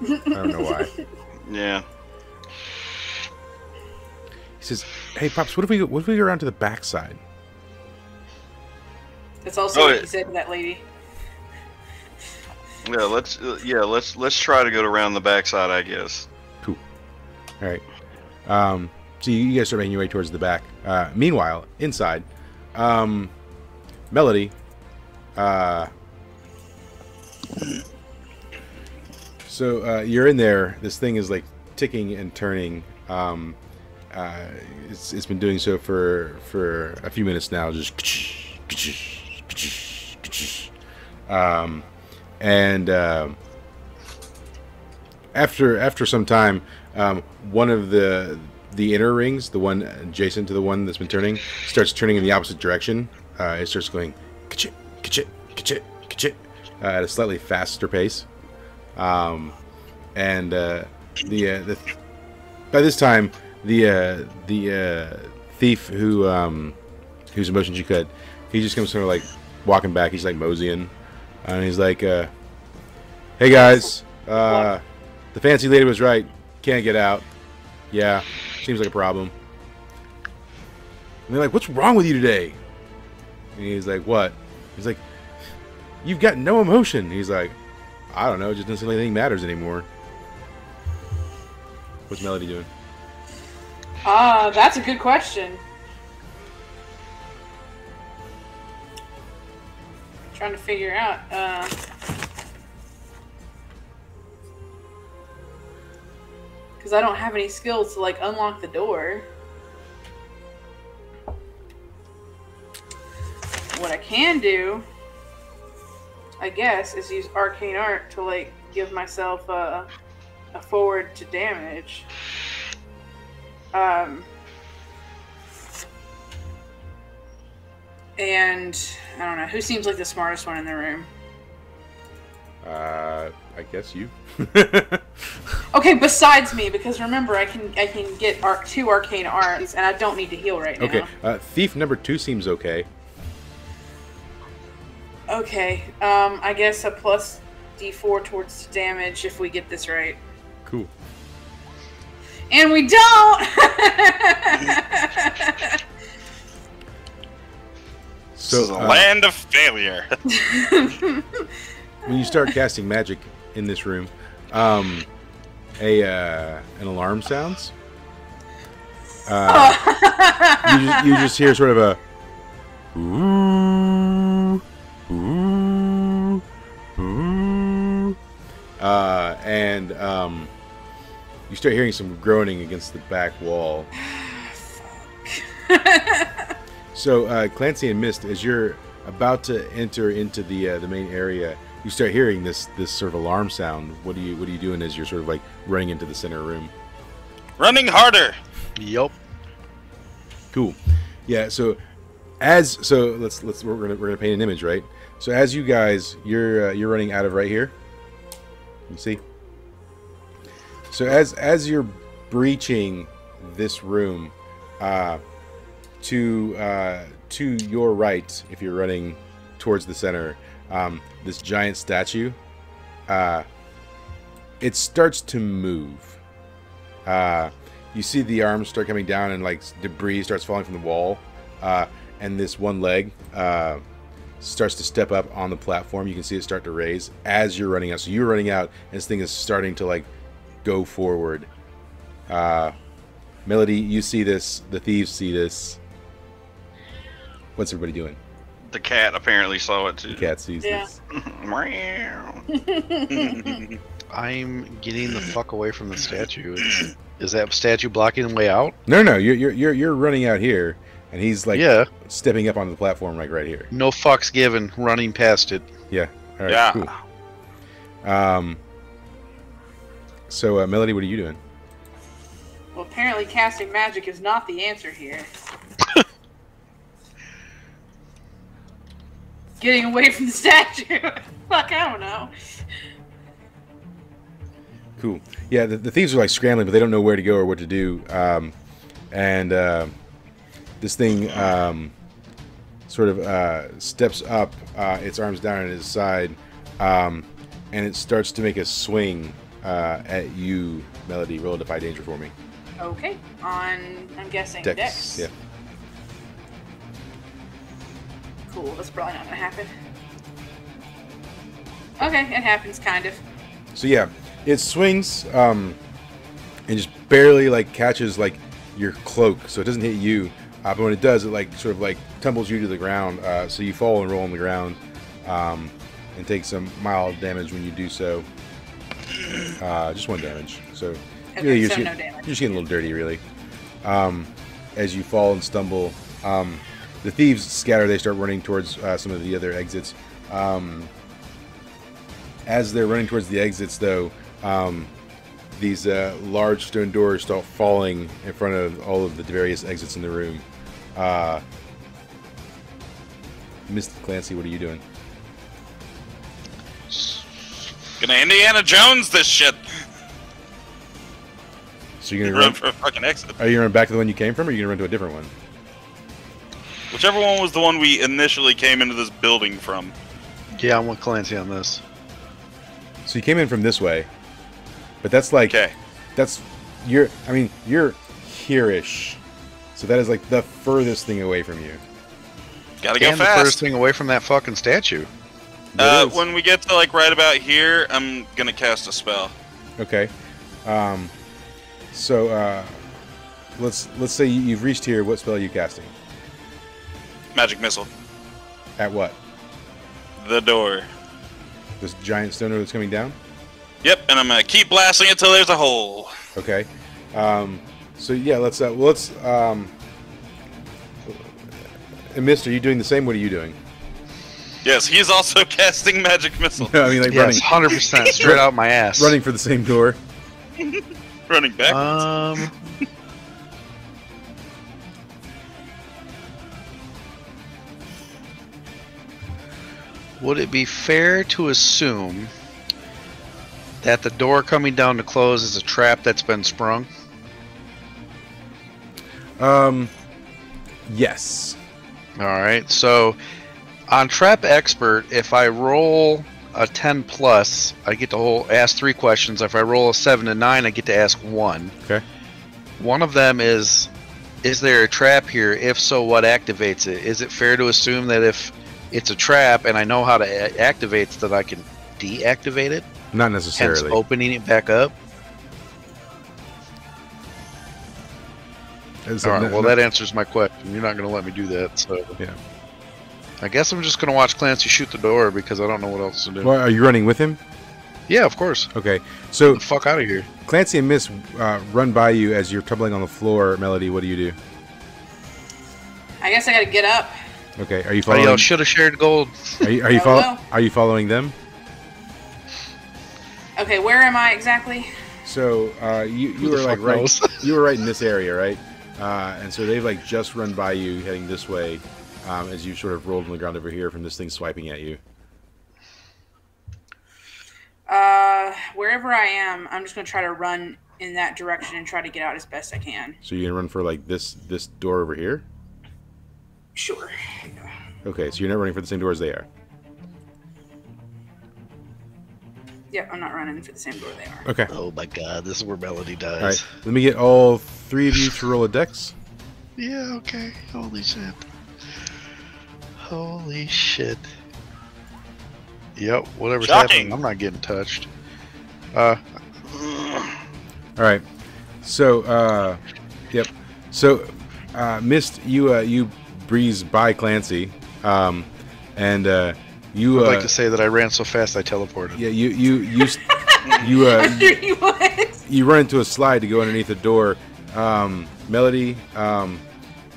I don't know why. Yeah. He says, "Hey, Pops, what if we go around to the backside?" That's also what he said to that lady. Yeah, let's try to go around the backside, I guess. Cool. All right. So you guys start making your way towards the back. Meanwhile, inside, Melody. So you're in there. This thing is like ticking and turning. It's been doing so for a few minutes now. Just and after some time, one of the inner rings, the one adjacent to the one that's been turning, starts turning in the opposite direction. It starts going ka-chit, ka-chit, ka-chit, ka-chit, at a slightly faster pace. And by this time, the thief whose emotions you cut, he just comes sort of like walking back. He's like moseying, and he's like, "Hey guys, the fancy lady was right. Can't get out. Yeah, seems like a problem." And they're like, "What's wrong with you today?" And he's like, "What?" He's like, "You've got no emotion." He's like, "I don't know. It just doesn't seem like anything matters anymore." What's Melody doing? That's a good question. Trying to figure out. Because I don't have any skills to like unlock the door. What I can do, I guess, is use arcane art to like give myself a forward to damage. And I don't know who seems like the smartest one in the room. I guess you. Okay, besides me, because remember, I can get 2 arcane arts, and I don't need to heal right now. Okay, thief number 2 seems okay. Okay, I guess a plus D4 towards damage if we get this right. Cool. And we don't! So, this is a land of failure. When you start casting magic in this room, an alarm sounds. You just hear sort of a ooh, ooh, ooh, and you start hearing some groaning against the back wall. So Clancy and Mist, as you're about to enter into the main area, you start hearing this sort of alarm sound. What are you doing as you're sort of like running into the center room? Running harder. Yup. Cool. Yeah. So we're gonna paint an image, right? So as you guys, you're running out of right here. You see. So as you're breaching this room, to your right, if you're running towards the center, this giant statue, it starts to move. You see the arms start coming down and like debris starts falling from the wall, and this one leg starts to step up on the platform. You can see it start to raise as you're running out. So you're running out, and this thing is starting to like go forward. Melody, you see this. The thieves see this. What's everybody doing? The cat apparently saw it too. The cat sees this. I'm getting the fuck away from the statue. Is that statue blocking the way out? No. You're running out here, and he's like stepping up onto the platform like right here. No fucks given. Running past it. Yeah. All right. Yeah. Cool. So Melody, what are you doing? Well, apparently casting magic is not the answer here. Getting away from the statue. Fuck, I don't know. Cool. Yeah, the thieves are like scrambling, but they don't know where to go or what to do. This thing sort of steps up, its arms down at its side, and it starts to make a swing at you, Melody. Roll a Defy Danger for me. Okay. I'm guessing Dex. Yeah. Cool, that's probably not gonna happen. Okay, it happens, kind of. So yeah, it swings and just barely like catches like your cloak, so it doesn't hit you. But when it does, it like sort of like tumbles you to the ground. So you fall and roll on the ground and take some mild damage when you do so. Just 1 damage. So okay, really, you're so just no damage. you're just getting a little dirty, really. As you fall and stumble. The thieves scatter. They start running towards some of the other exits. As they're running towards the exits, though, these large stone doors start falling in front of all of the various exits in the room. Mr. Clancy, what are you doing? Gonna Indiana Jones this shit. So you're gonna Run run for a fucking exit. Are you gonna run back to the one you came from, or are you gonna run to a different one? Whichever one was the one we initially came into this building from. Yeah, I'm with Clancy on this. So you came in from this way, but that's like that's you're here-ish. So that is like the furthest thing away from you. Gotta go And the fast. first thing away from that fucking statue. When we get to like right about here, I'm gonna cast a spell. Okay. So let's say you've reached here. What spell are you casting? Magic missile. At what? The door. This giant stone door that's coming down? Yep, and I'm gonna keep blasting it till there's a hole. Okay. So yeah, let's and Mist, are you doing the same? What are you doing? Yes, he's also casting magic missile. I mean, like Yes, 100% straight out my ass. running for the same door. Running backwards. Would it be fair to assume that the door coming down to close is a trap that's been sprung? Yes. Alright, so on Trap Expert, if I roll a 10 plus, I get to ask 3 questions. If I roll a 7 and 9, I get to ask 1. Okay. One of them is there a trap here? If so, what activates it? Is it fair to assume that if it's a trap and I know how to activate it, that I can deactivate it? Not Hence necessarily. opening it back up? Alright, well that answers my question. You're not going to let me do that, so... Yeah. I guess I'm just going to watch Clancy shoot the door because I don't know what else to do. Well, are you running with him? Yeah, of course. Okay. So Get the fuck out of here. Clancy and Miss run by you as you're tumbling on the floor. Melody, what do you do? I guess I gotta get up. Okay. Are you I following? yell, should have shared gold. Are you Hello? Are you following them? Okay, where am I exactly? So you Who were the like fuck right. knows? You were right in this area, right? And so they've like just run by you, heading this way, as you sort of rolled on the ground over here from this thing swiping at you. Wherever I am, I'm just gonna try to run in that direction and try to get out as best I can. So you're gonna run for like this door over here? Sure. Okay, so you're not running for the same door as they are. Yep, I'm not running for the same door they are. Okay. Oh my god, this is where Melody dies. All right. Let me get all 3 of you to roll a dex. Yeah, okay. Holy shit. Holy shit. Yep, whatever's Shocking. happening, I'm not getting touched. All right. So, yep. So, Mist, you breeze by Clancy, and you. I'd like to say that I ran so fast I teleported. Yeah, you You run into a slide to go underneath the door. Melody,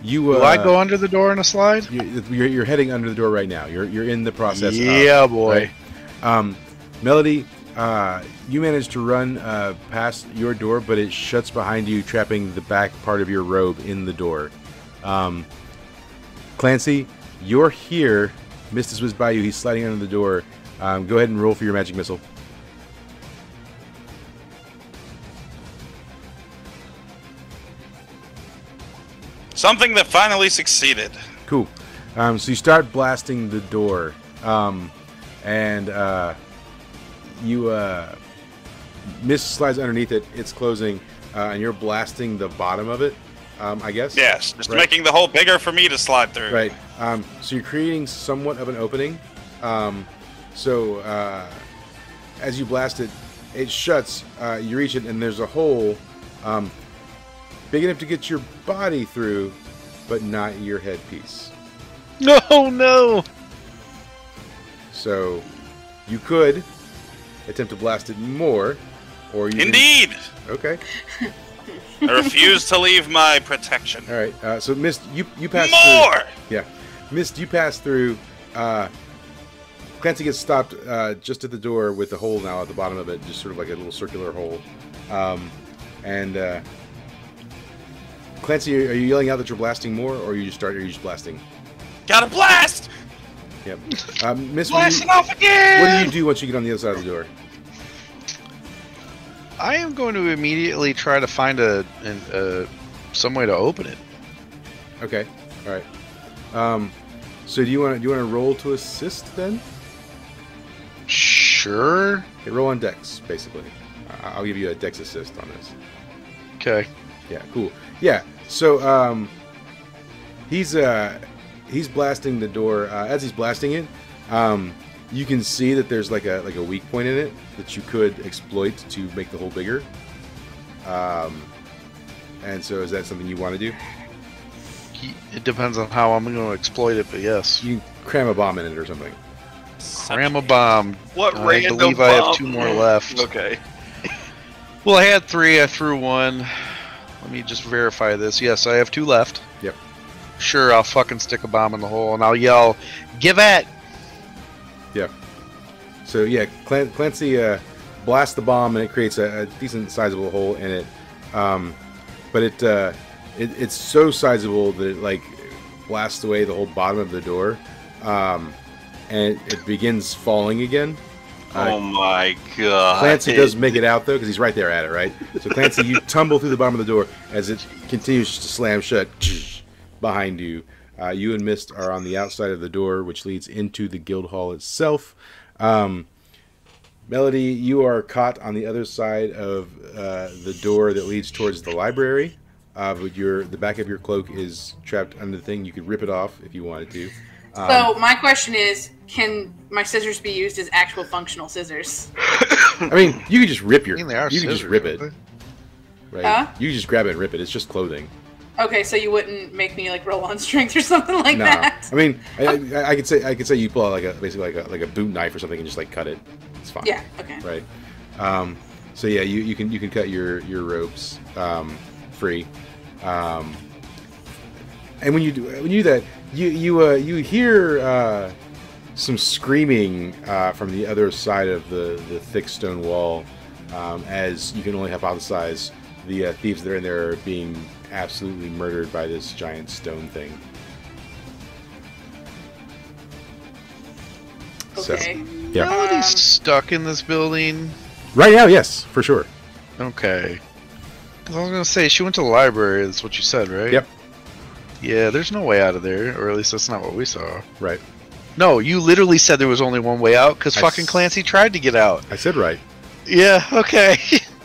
you. Will I go under the door in a slide? You're heading under the door right now. You're in the process. Yeah, boy. Right? Melody, you managed to run past your door, but it shuts behind you, trapping the back part of your robe in the door. Clancy, you're here. Mist is whizzed by you. He's sliding under the door. Go ahead and roll for your magic missile. Something that finally succeeded. Cool. So you start blasting the door, and Mist slides underneath it. It's closing, and you're blasting the bottom of it, I guess? Yes, just Right. making the hole bigger for me to slide through. Right. So you're creating somewhat of an opening. As you blast it, it shuts. You reach it, and there's a hole big enough to get your body through, but not your headpiece. No, no! So you could attempt to blast it more, or you Indeed! Can... Okay. I refuse to leave my protection. All right. So Mist, you pass More! through. Yeah. Mist, you pass through. Clancy gets stopped just at the door with the hole now at the bottom of it, just sort of like a little circular hole. Clancy, are you yelling out that you're blasting more, or are you just blasting? Gotta blast! Yep. Mist, Blasting off again! what do you do once you get on the other side of the door? I am going to immediately try to find some way to open it. Okay. All right. So do you want to roll to assist then? Sure. Okay, roll on Dex, basically. I'll give you a Dex assist on this. Okay. Yeah, cool. Yeah, so he's blasting the door. As he's blasting it, you can see that there's like a weak point in it that you could exploit to make the hole bigger. And so is that something you want to do? It depends on how I'm going to exploit it, but yes. You cram a bomb in it or something. Cram a bomb. What I random believe bomb? I have 2 more left. Okay. Well, I had 3. I threw 1. Let me just verify this. Yes, I have 2 left. Yep. Sure, I'll fucking stick a bomb in the hole and I'll yell, "Give it!" Yeah. So yeah, Clancy blasts the bomb and it creates a decent sizable hole in it. But it's so sizable that it like blasts away the whole bottom of the door, and it begins falling again. Oh my god. Clancy does make it out though, because he's right there at it, right? So Clancy, you tumble through the bottom of the door as it continues to slam shut behind you. You and Mist are on the outside of the door, which leads into the guild hall itself. Melody, you are caught on the other side of the door that leads towards the library. But the back of your cloak is trapped under the thing. You could rip it off if you wanted to. So my question is, can my scissors be used as actual functional scissors? I mean, you could just rip your. I mean, they are You can just scissors, rip aren't it. they? Right? Huh? You can just grab it and rip it. It's just clothing. Okay, so you wouldn't make me like roll on strength or something like No, that? I mean, I could say you pull out basically like a boot knife or something and just like cut it. It's fine. Yeah. Okay. Right. So yeah, you can cut your ropes free. And when you do that, you hear some screaming from the other side of the thick stone wall, as you can only hypothesize the thieves that are in there are being absolutely murdered by this giant stone thing. Okay. Yeah. Melody's stuck in this building. Right now, yes, for sure. Okay. 'Cause I was gonna say she went to the library. That's what you said, right? Yep. Yeah, there's no way out of there, or at least that's not what we saw. Right. No, you literally said there was only one way out because fucking Clancy tried to get out. I said right. Yeah. Okay.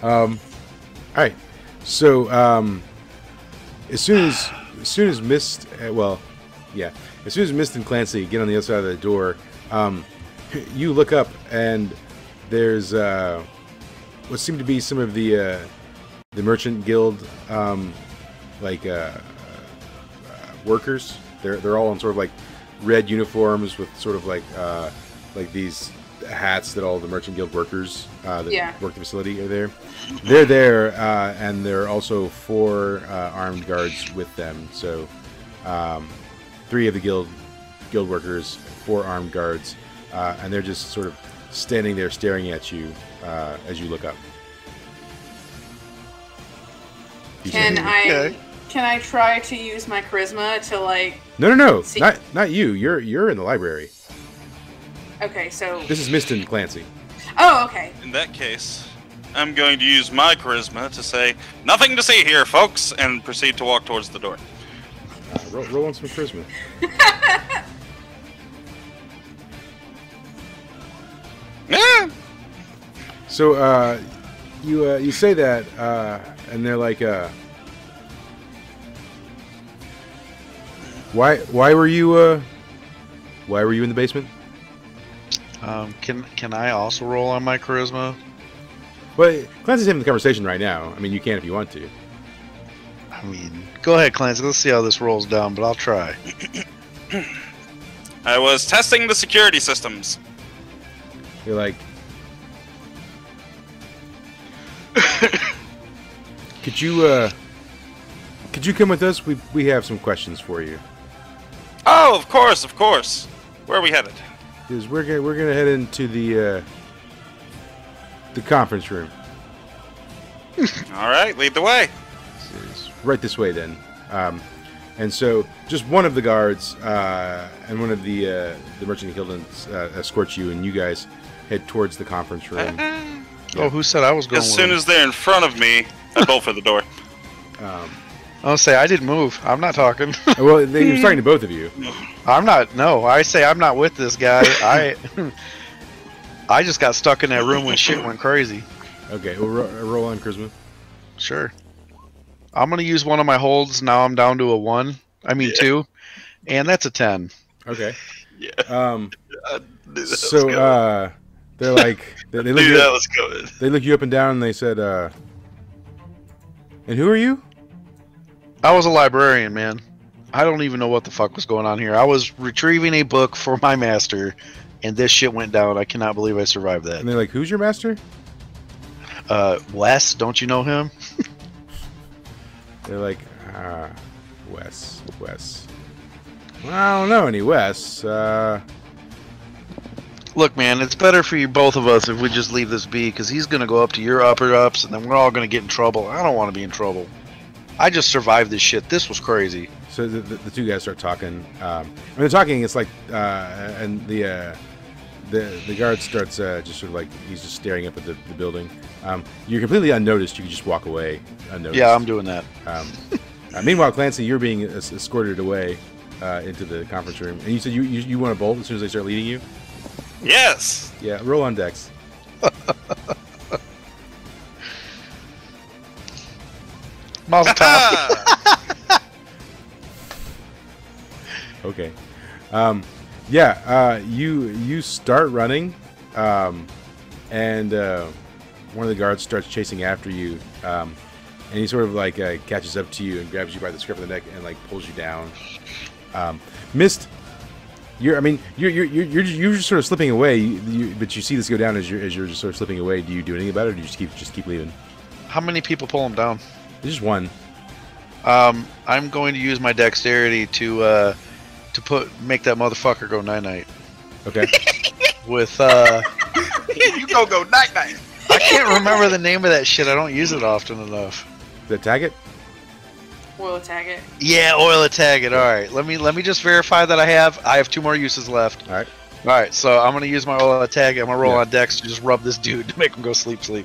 All right. So as soon as Mist, as soon as Mist and Clancy get on the other side of the door, you look up and there's what seem to be some of the merchant guild workers. They're all in sort of like red uniforms with sort of like these hats that all the merchant guild workers that work the facility are there. They're there, and there are also 4 armed guards with them. So 3 of the guild workers, 4 armed guards, and they're just sort of standing there staring at you as you look up. Can I try to use my charisma to like? No, see? not you. You're in the library. Okay, so. This is Mist and Clancy. Oh, okay. In that case, I'm going to use my charisma to say, "Nothing to see here, folks," and proceed to walk towards the door. Roll on some charisma. Yeah. So you say that, and they're like, why were you in the basement? Can I also roll on my charisma? Well, Clancy's having the conversation right now. I mean, you can if you want to. I mean, go ahead, Clancy. Let's see how this rolls down, but I'll try. I was testing the security systems. You're like, could you come with us? We have some questions for you. Oh, of course. Where are we headed? Because we're gonna head into the conference room. All right, lead the way. Right this way, then. And so, just one of the guards and one of the merchant guild escorts you, and you guys head towards the conference room. Oh, who said I was going? As soon as they're in front of me, I bolt for the door. I'll say I didn't move. I'm not talking. Well, he was talking to both of you. I'm not. No, I say I'm not with this guy. I just got stuck in that room when shit went crazy. Okay, we'll roll on charisma. Sure. I'm gonna use one of my holds. Now I'm down to a 1. I mean 2, and that's a 10. Okay. Yeah. Um. I knew that was So coming. they're like they I look knew you that up, was coming. they look you up and down and they said, "And who are you?" I was a librarian, man. I don't even know what the fuck was going on here. I was retrieving a book for my master, and this shit went down. I cannot believe I survived that. And they're like, "Who's your master?" Wes, don't you know him? They're like, Wes. Well, I don't know any Wes. Look, man, it's better for you both of us if we just leave this be, because he's gonna go up to your upper ups, and then we're all gonna get in trouble. I don't want to be in trouble. I just survived this shit. This was crazy. So the two guys start talking. When they're talking, it's like, and the guard starts just sort of like he's just staring up at the building. You're completely unnoticed. You can just walk away unnoticed. Yeah, I'm doing that. Meanwhile, Clancy, you're being escorted away into the conference room, and you said you want to bolt as soon as they start leading you. Yes. Yeah, roll on Dex. Mazel tov. Okay. You start running, and one of the guards starts chasing after you, and he sort of like catches up to you and grabs you by the scruff of the neck and like pulls you down. Mist, you're just sort of slipping away, but you see this go down as you're just sort of slipping away. Do you do anything about it, or do you just keep leaving? How many people pull him down? There's just one. I'm going to use my dexterity to make that motherfucker go night-night. Okay. With You go night night. I can't remember the name of that shit. I don't use it often enough. The tag it. Oil attack it. Yeah, oil attack it. All right, let me just verify that I have 2 more uses left. All right. All right, so I'm gonna use my oil attack. I'm gonna roll Yeah. on Dex to just rub this dude to make him go sleep. Ooh,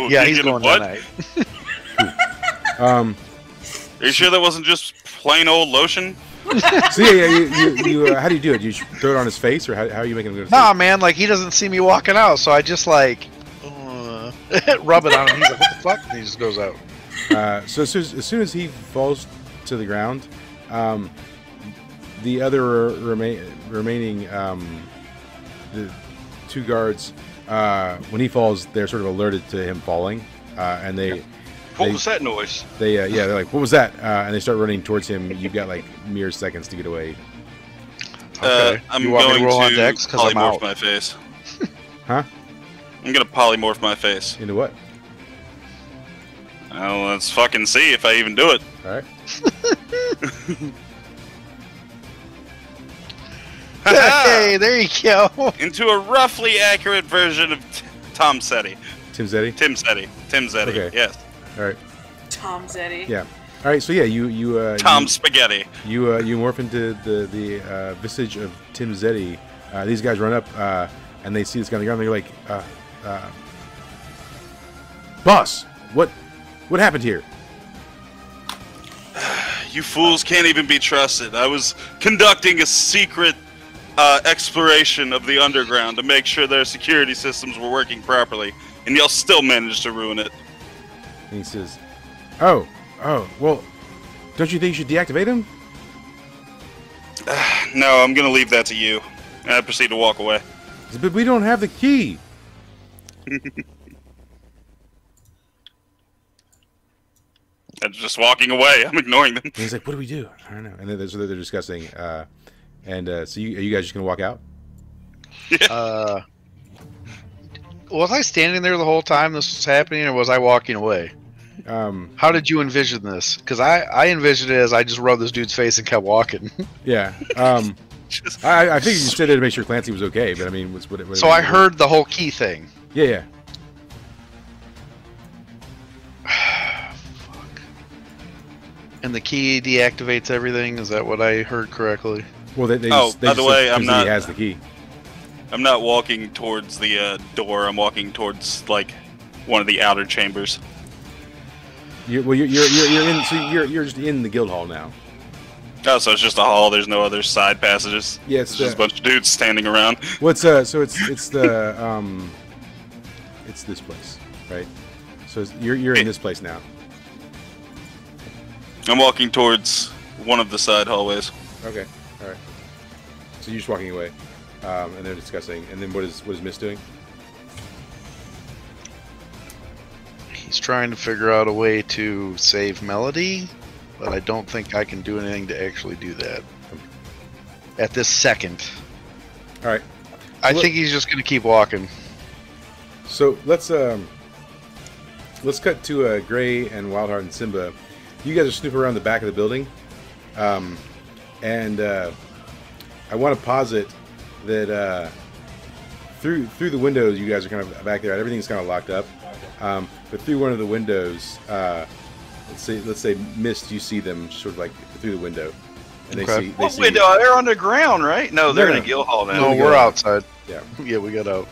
Yeah, you he's did going what? night. Are you sure that wasn't just plain old lotion? So you how do you do it? Do you throw it on his face, or how are you making him go to sleep? Nah, man, like he doesn't see me walking out, so I just like rub it on him. He's like, "What the fuck?" And he just goes out. So as soon as he falls to the ground, the other remaining the 2 guards, when he falls, they're sort of alerted to him falling, and What was that noise? they're like, "What was that?" And they start running towards him. You've got like mere seconds to get away. Okay. I'm You want me to going roll on to Dex? 'Cause I'm polymorph out. my face. Huh? I'm gonna polymorph my face. Into what? Well, let's fucking see if I even do it. All right. Hey, there you go. Into a roughly accurate version of Tom Setti. Tim Zeddy. Tim Setti. Okay. Yes. All right. Tom Zeddy. Yeah. All right. So yeah, you Tom Spaghetti. you morph into the visage of Tim Zeddy. These guys run up and they see this guy on the ground. They're like, "Boss, what happened here?" You fools can't even be trusted. I was conducting a secret exploration of the underground to make sure their security systems were working properly, and y'all still managed to ruin it. And he says, "Oh, well, don't you think you should deactivate him?" No, I'm gonna leave that to you. And I proceed to walk away. He said, "But we don't have the key." I'm just walking away. I'm ignoring them. And he's like, "What do we do?" I don't know. And then so they're discussing. So are you guys just gonna walk out? Was I standing there the whole time this was happening, or was I walking away? How did you envision this? Because I envisioned it as I just rubbed this dude's face and kept walking. Yeah. Just- I figured you said it to make sure Clancy was okay, but I mean, So I heard the whole key thing. Yeah. And the key deactivates everything. Is that what I heard correctly? Well, they Oh, just, by the way, said I'm Tim Zeddy not- has the key. I'm not walking towards the door. I'm walking towards like one of the outer chambers. You're in. So you're just in the guild hall now. Oh, so it's just a hall. There's no other side passages. Yeah, It's just a bunch of dudes standing around. What's so it's the it's this place, right? So you're in this place now. I'm walking towards one of the side hallways. Okay, all right. So you're just walking away, and they're discussing. And then what is Miss doing? He's trying to figure out a way to save Melody, but I don't think I can do anything to actually do that at this second. All right. I think he's just going to keep walking. So let's cut to Gray and Wildheart and Simba. You guys are snooping around the back of the building, and I want to posit that through the windows you guys are kind of back there. Everything's kind of locked up, but through one of the windows, let's say Mist, you see them sort of like through the window, and they see window? They're on the ground, right? No, they're in a guild hall now. No, we're outside. Yeah, yeah, we got out.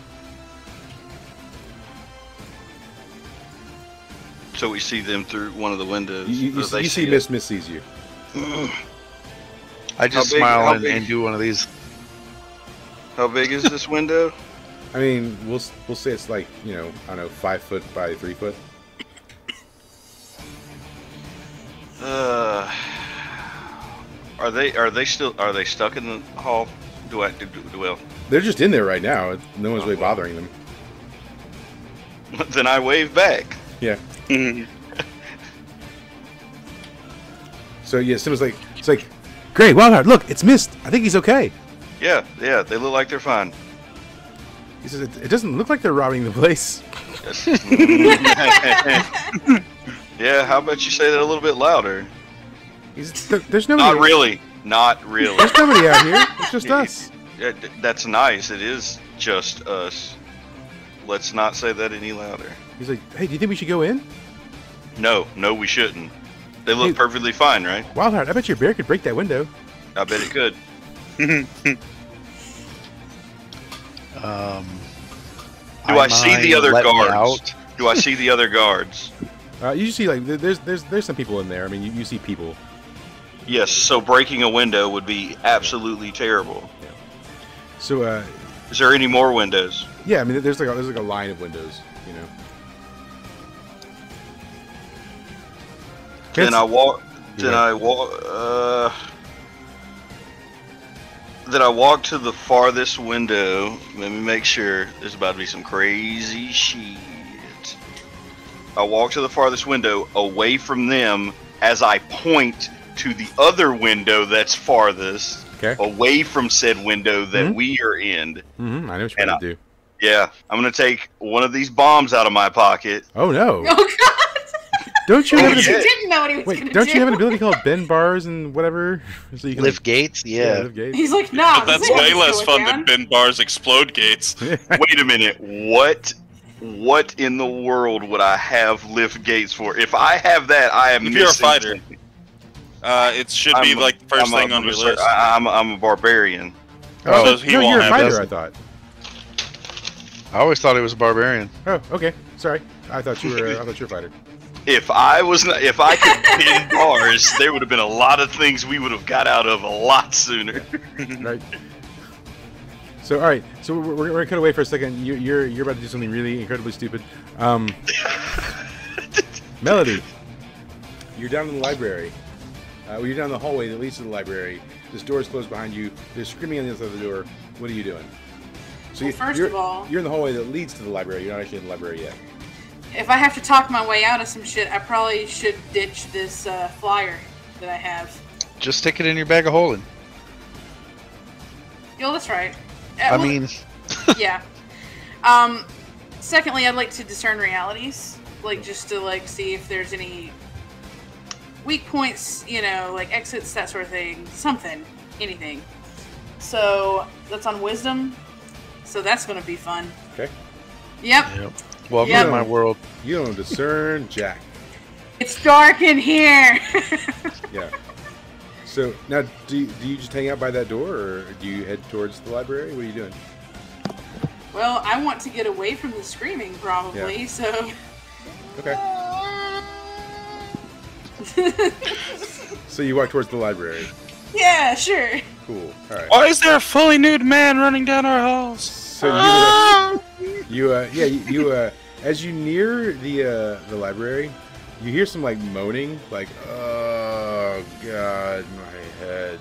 So we see them through one of the windows. You see Miss sees you. I just smile and do one of these. How big is this window? I mean, we'll say it's like, I don't know, 5 foot by 3 foot. Are they stuck in the hall? Well, They're just in there right now. No one's really bothering them. Then I wave back. Yeah. So yeah, Simba's like, it's like, Gray, Wildheart, look, it's Mist. I think he's okay. Yeah, they look like they're fine. He says, it doesn't look like they're robbing the place. Yeah, how about you say that a little bit louder? There's nobody. Not really. There's nobody out here. It's just us. Yeah, that's nice. It is just us. Let's not say that any louder. He's like, hey, do you think we should go in? No, we shouldn't. They look perfectly fine, right? Wildheart, I bet your bear could break that window. I bet it could. Do I see the other guards? Do I see the other guards? You see, like, there's some people in there. I mean, you see people. Yes. So breaking a window would be absolutely terrible. Yeah. So, is there any more windows? Yeah, I mean, there's like a line of windows. Then I walk to the farthest window. Let me make sure. There's about to be some crazy shit. I walk to the farthest window away from them as I point to the other window that's farthest away from said window that we are in. I know what you're going to do. Yeah, I'm going to take one of these bombs out of my pocket. Oh, no. Oh, God. Don't you have didn't know what he was going to do. Don't you have an ability called bend bars and whatever? So you can lift gates? Yeah. lift gates. He's like, nah. But that's way less fun than bend bars explode gates. Wait a minute. What in the world would I have lift gates for? If I have that, I am missing. If you're a fighter, something. It should be like the first thing on your list. I'm a barbarian. Oh, so no, you're a fighter, I thought. I always thought he was a barbarian. Oh, okay. Sorry. I thought you were a fighter. If I could bend bars, there would have been a lot of things we would have got out of a lot sooner. Right. So, all right. So we're gonna cut away for a second. You're about to do something really incredibly stupid. Melody, you're down in the library. You're down the hallway that leads to the library. This door is closed behind you. They're screaming on the other side of the door. What are you doing? So well, first of all, you're in the hallway that leads to the library. You're not actually in the library yet. If I have to talk my way out of some shit, I probably should ditch this flyer that I have. Just stick it in your bag of holding. Yo, that's right. I mean... yeah. Secondly, I'd like to discern realities. Like, just to, like, see if there's any weak points, like exits, that sort of thing. Something. Anything. So, that's on wisdom. So that's going to be fun. Okay. Yep. Welcome to my world. You don't discern jack. It's dark in here. Yeah. So now, do you just hang out by that door, or do you head towards the library? What are you doing? Well, I want to get away from the screaming, probably. Yeah. So. Okay. So you walk towards the library. Yeah, sure. Cool. All right. Why is there a fully nude man running down our halls? So as you near the library, you hear some like moaning, like oh god, my head.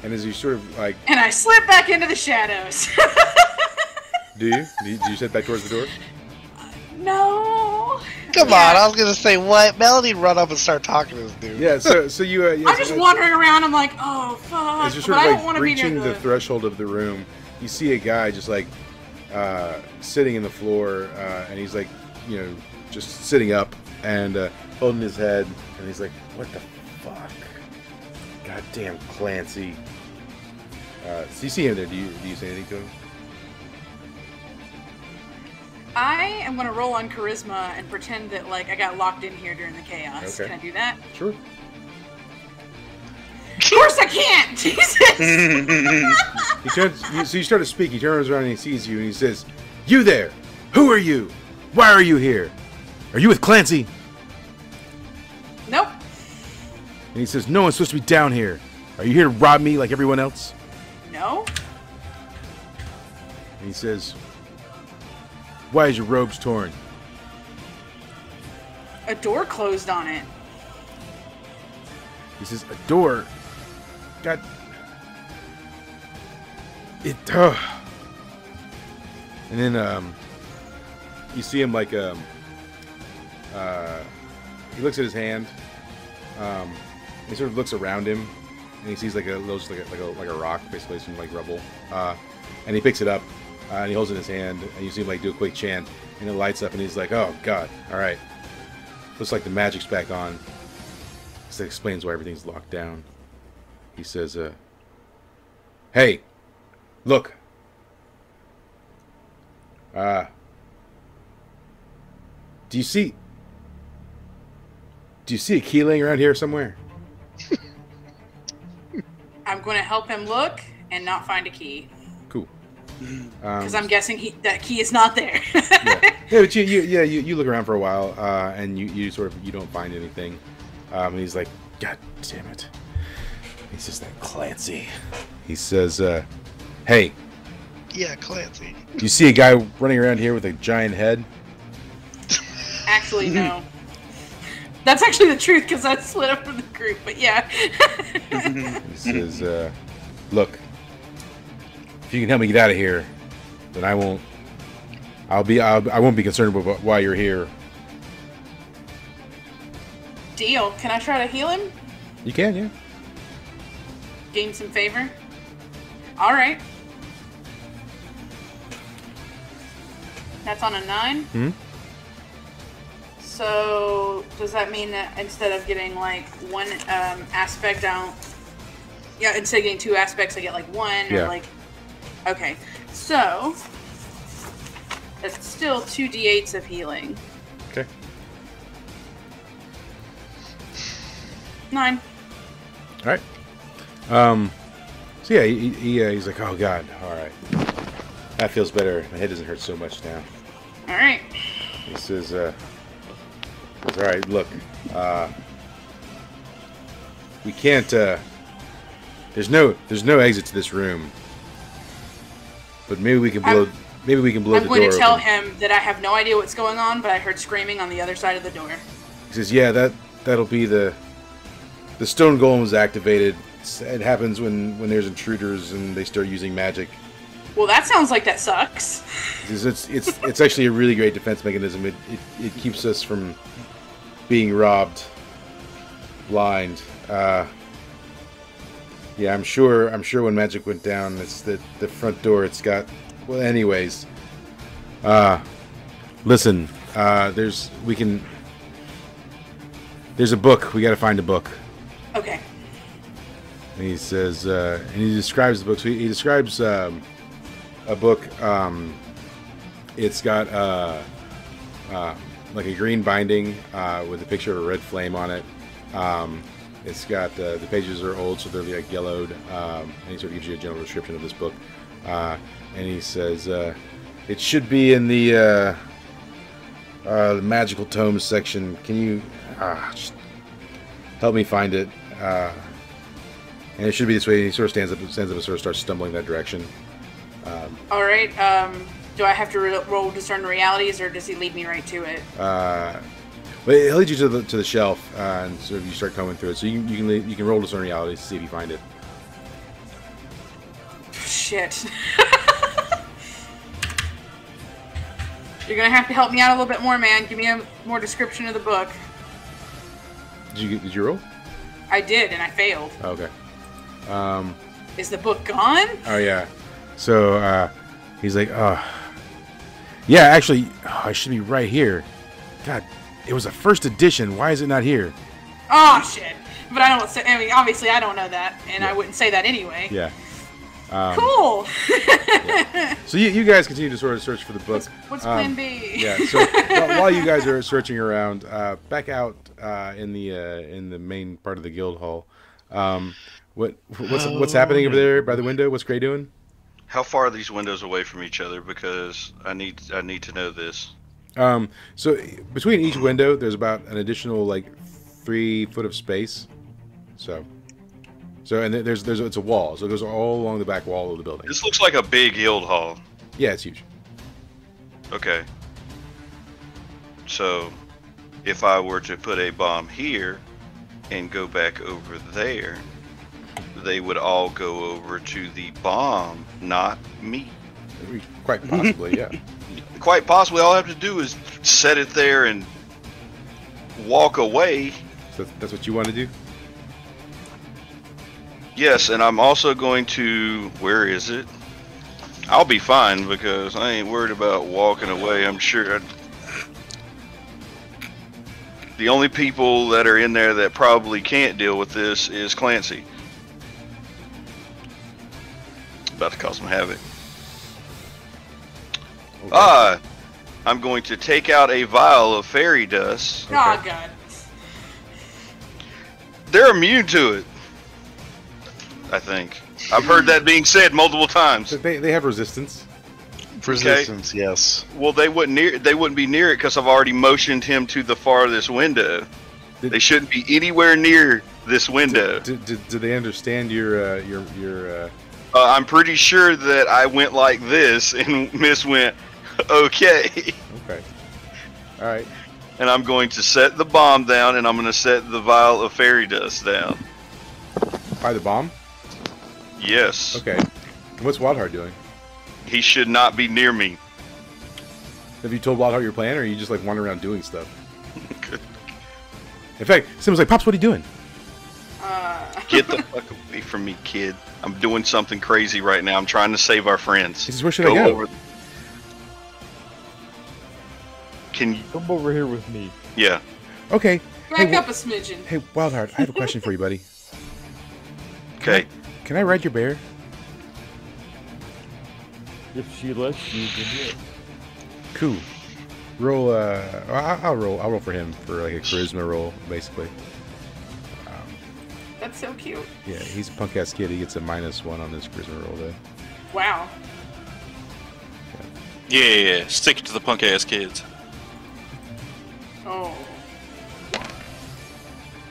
And as you sort of like, And I slip back into the shadows. do you step back towards the door? No. Come on, I was gonna say what? Melody run up and start talking to this dude. Yeah. So you. I'm just wandering around. I'm like, oh fuck. As you're sort But I of don't like want to be reaching near the threshold of the room, you see a guy just like sitting in the floor, and he's like, you know, just sitting up and holding his head, and he's like, "What the fuck? Goddamn Clancy!" So you see him there. Do you say anything to him? I am gonna roll on charisma and pretend that like I got locked in here during the chaos. Okay. Can I do that? Sure. Of course I can't. Jesus. He turns. So you start to speak. He turns around and he sees you, and he says, "You there? Who are you? Why are you here? Are you with Clancy?" Nope. And he says, "No one's supposed to be down here. Are you here to rob me like everyone else?" No. And he says, "Why is your robes torn?" A door closed on it. He says, "A door? God. It, And then, you see him like, he looks at his hand, he sort of looks around him, and he sees like a little, just like a rock, basically some like rubble, and he picks it up, and he holds it in his hand, and you see him like do a quick chant, and it lights up, and he's like, "Oh God, all right, looks like the magic's back on." This explains why everything's locked down. He says, "Hey, look. Do you see a key laying around here somewhere?" I'm going to help him look and not find a key. Cool. Because I'm guessing that key is not there. Yeah, but you look around for a while, and you don't find anything. And he's like, "God damn it." He says, "That Clancy." He says, "Hey, Yeah, Clancy. do you see a guy running around here with a giant head?" Actually, no. That's actually the truth because I split up from the group, but yeah. He says, "Look, if you can help me get out of here, then I won't be concerned about why you're here." Deal. Can I try to heal him? You can, yeah. Gain some favor? Alright. That's on a 9? Hmm? So, does that mean that instead of getting like one aspect, instead of getting 2 aspects, I get like 1? Yeah. Or like. Okay. So, that's still 2d8s of healing. Okay. 9. All right. So yeah, he's like, "Oh God, all right, that feels better. My head doesn't hurt so much now." Alright. He says, "All right, look, we can't. There's no exit to this room, but maybe we can blow. Maybe we can blow the door I'm going to tell open." him that I have no idea what's going on, but I heard screaming on the other side of the door. He says, "Yeah, that'll be the stone golem is activated. It happens when there's intruders and they start using magic. Well, that sounds like that sucks. It's actually a really great defense mechanism. It keeps us from being robbed blind. Yeah, I'm sure when magic went down, it's the front door. It's got. Well, anyways. Listen. There's a book. We got to find a book." Okay. And he says, and he describes the book. So he describes a book. It's got like a green binding with a picture of a red flame on it. It's got the pages are old, so they're like yellowed. And he sort of gives you a general description of this book. And he says, it should be in the The magical tomes section. Can you just help me find it? And it should be this way. He sort of stands up and sort of starts stumbling that direction. All right. Do I have to roll discern realities, or does he lead me right to it? Well, he'll lead you to the shelf, and sort of you start combing through it. So you can roll discern realities to see if you find it. Shit. You're gonna have to help me out a little bit more, man. Give me a more description of the book. Did you roll? I did, and I failed. Okay. Is the book gone? Oh yeah. So he's like, yeah, actually, it should be right here. God, it was a first edition. Why is it not here? Oh shit! But I don't say. I mean, obviously, I don't know that, and I wouldn't say that anyway. Yeah. Cool. Yeah. So you guys continue to sort of search for the book. What's Plan B? Yeah. So while you guys are searching around, back out in the main part of the guild hall, what's happening over there by the window? What's Gray doing? How far are these windows away from each other? Because I need to know this. So between each window, there's about an additional 3 foot of space. So and it's a wall, so it goes all along the back wall of the building. This looks like a big guild hall. Yeah, it's huge. Okay. So, if I were to put a bomb here and go back over there, they would all go over to the bomb, not me. Quite possibly, yeah. Quite possibly, all I have to do is set it there and walk away. So that's what you want to do? Yes, and I'm also going to... Where is it? I'll be fine because I ain't worried about walking away. I'm sure... The only people that are in there that probably can't deal with this is Clancy. About to cause some havoc. Okay. I'm going to take out a vial of fairy dust. Okay. Oh, God. They're immune to it. I think. I've heard that being said multiple times. So they have resistance. Resistance, okay. Yes. Well, they wouldn't be near it because I've already motioned him to the farthest window. They shouldn't be anywhere near this window. Do they understand your I'm pretty sure that I went like this and Miss went, okay. Okay. All right. And I'm going to set the bomb down, and I'm going to set the vial of fairy dust down. By the bomb? Yes. Okay. What's Wildheart doing? He should not be near me. Have you told Wildheart your plan, or are you just wandering around doing stuff? In fact, Sim's like, Pops, what are you doing? Get the fuck away from me, kid. I'm doing something crazy right now. I'm trying to save our friends. He says, where should I go? Over. Can you come over here with me? Yeah. Okay. Back up a smidgen. Hey, Wildheart, I have a question for you, buddy. Okay. Can I ride your bear? If she lets you, then yes. Cool. Roll. I'll roll for him for a charisma roll, basically. That's so cute. Yeah, he's a punk ass kid. He gets a -1 on his charisma roll, though. Wow. Yeah. Stick it to the punk ass kids. Oh.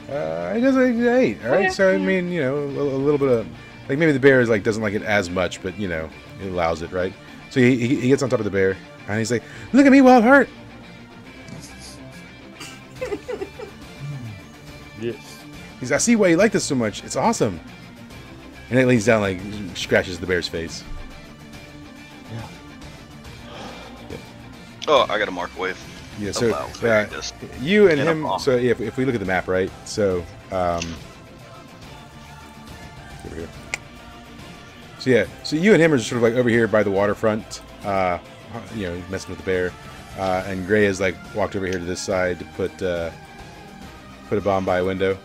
It does like 8. All right, so I mean, a little bit of maybe the bear doesn't like it as much, but it allows it, right? So he gets on top of the bear and he's like, "Look at me, Wildheart." Yes. I see why you like this so much. It's awesome. And it leans down, scratches the bear's face. Yeah. Oh, I got a mark wave. Yeah, so you and him. So if we look at the map, right? So over here. So yeah, so you and him are just sort of over here by the waterfront, messing with the bear, and Gray has walked over here to this side to put a bomb by a window.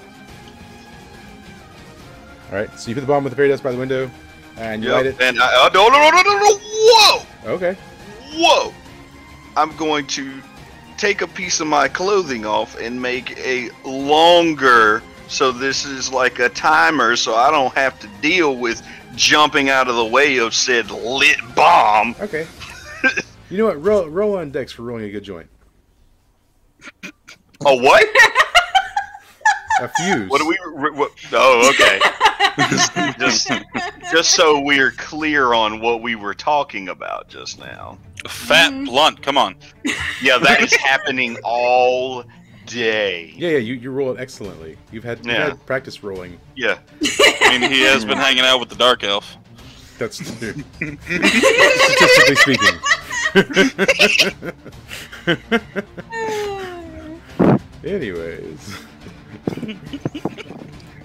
All right, so you put the bomb with the fairy dust by the window, and you light it. And no, whoa! Okay. Whoa! I'm going to take a piece of my clothing off and make a longer, so this is like a timer, so I don't have to deal with jumping out of the way of said lit bomb. Okay. You know what? Roll on Dex for rolling a good joint. A what? A fuse. What do we? What, oh, okay. just so we're clear on what we were talking about just now. Fat blunt. Come on. Yeah, that is happening all day. Yeah, you roll it excellently. You've had practice rolling. Yeah. I mean, he has been hanging out with the dark elf. That's true. Statistically speaking. Anyways.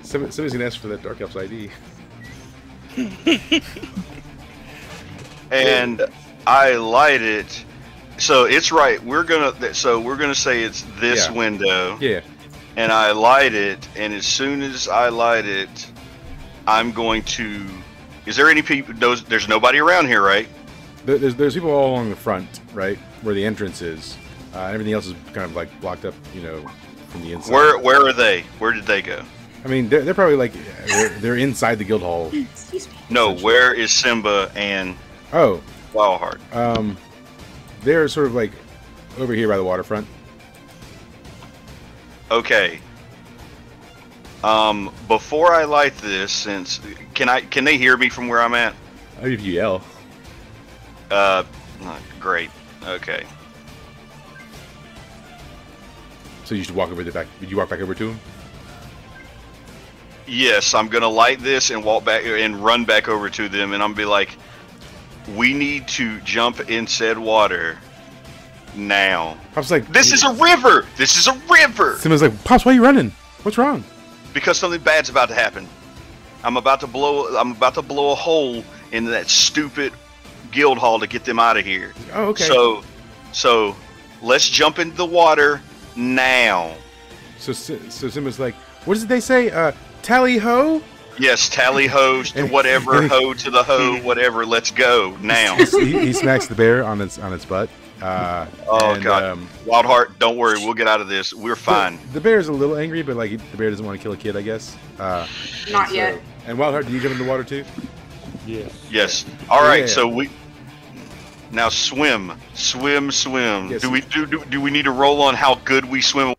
Somebody's gonna ask for that dark elf's ID. And I light it. So it's right. We're gonna say it's this window. Yeah. And I light it, and as soon as I light it, I'm going to. Is there any people? There's nobody around here, right? There's people all along the front, right, where the entrance is. Everything else is kind of like blocked up, from the inside. Where are they? Where did they go? I mean, they're probably like they're inside the guild hall. Excuse me. No, where is Simba and Wildheart? They're sort of like over here by the waterfront. Okay. Before I light this, can they hear me from where I'm at? I'll if you yell. Great. Okay. So you should walk over the back. Did you walk back over to him? Yes, I'm gonna light this and walk back and run back over to them, and I'm gonna be like, "We need to jump in said water now." I was like, "This is a river. This is a river." Simba's like, "Pops, why are you running? What's wrong?" Because something bad's about to happen. I'm about to blow a hole in that stupid guild hall to get them out of here. Oh, okay. So let's jump into the water now. So Simba's like, "What did they say? Tally ho?" Yes, tally ho to whatever, ho to the ho, whatever. Let's go now. he smacks the bear on its butt. God, Wildheart, don't worry, we'll get out of this. We're fine. The bear is a little angry, but like the bear doesn't want to kill a kid, I guess. Not yet. And Wildheart, do you jump in the water too? Yes. All right. Yeah. So we now swim. Yes. Do we need to roll on how good we swim?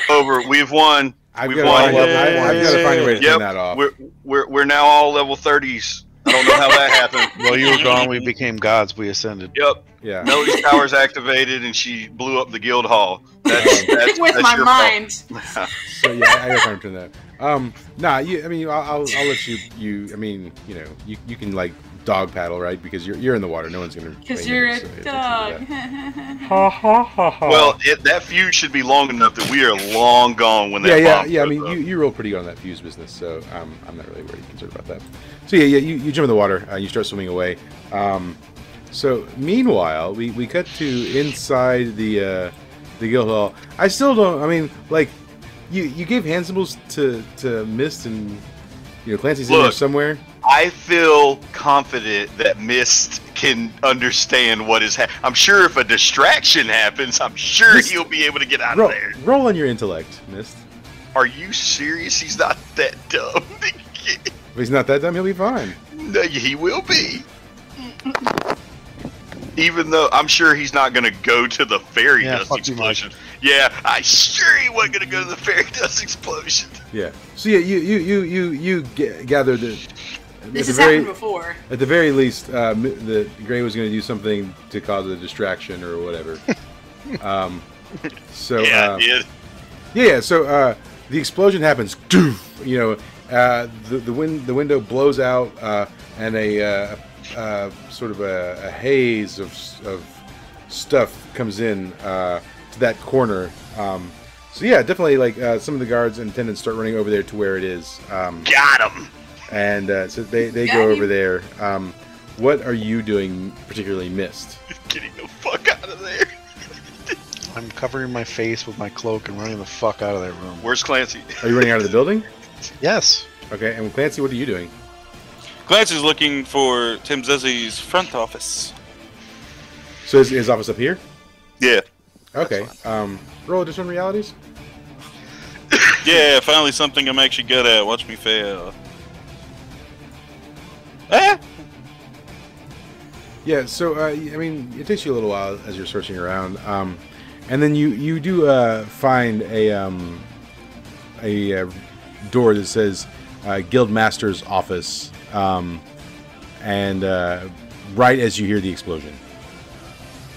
Over. We've won. We've won. I've got to find a way to turn that off. We're now all level 30s. I don't know how that happened. While you were gone, we became gods. We ascended. Yep. Yeah. Melody's power's activated, and she blew up the guild hall. That's With my your mind. So yeah, I got time to turn that. I'll let you. I mean, you can like dog paddle, right? Because you're in the water. No one's gonna. Because you're a dog. Ha ha ha ha. Well, that fuse should be long enough that we are long gone when that bomb yeah. I goes mean, up. you roll pretty good on that fuse business, so I'm not really worried concerned about that. So yeah, you jump in the water. You start swimming away. So meanwhile, we cut to inside the guild hall. I still don't. I mean, like, you gave hand symbols to Mist and Clancy's in there somewhere. I feel confident that Mist can understand what is happening. I'm sure if a distraction happens, I'm sure he'll be able to get out of there. Roll on your intellect, Mist. Are you serious? He's not that dumb. If he's not that dumb, he'll be fine. No, he will be. Even though I'm sure he's not going to go to the fairy dust explosion. Yeah, I'm sure he wasn't going to go to the fairy dust explosion. Yeah. So yeah, you gather that. This has happened before. At the very least, the Gray was going to do something to cause a distraction or whatever. So yeah, it did. Yeah. So the explosion happens. The window blows out, and a sort of a haze of stuff comes in to that corner. So yeah, definitely like some of the guards and attendants start running over there to where it is. Got him. And so they go over there. What are you doing, particularly Mist? Getting the fuck out of there. I'm covering my face with my cloak and running the fuck out of that room. Where's Clancy? Are you running out of the building? Yes. Okay, and Clancy, what are you doing? Clancy's looking for Tim Zezzy's front office. So is his office up here? Yeah. Okay. Roll additional realities. Yeah, finally something I'm actually good at. Watch me fail. Ah! Yeah, so I mean, it takes you a little while as you're searching around, and then you do find a door that says Guild Master's office, and right as you hear the explosion.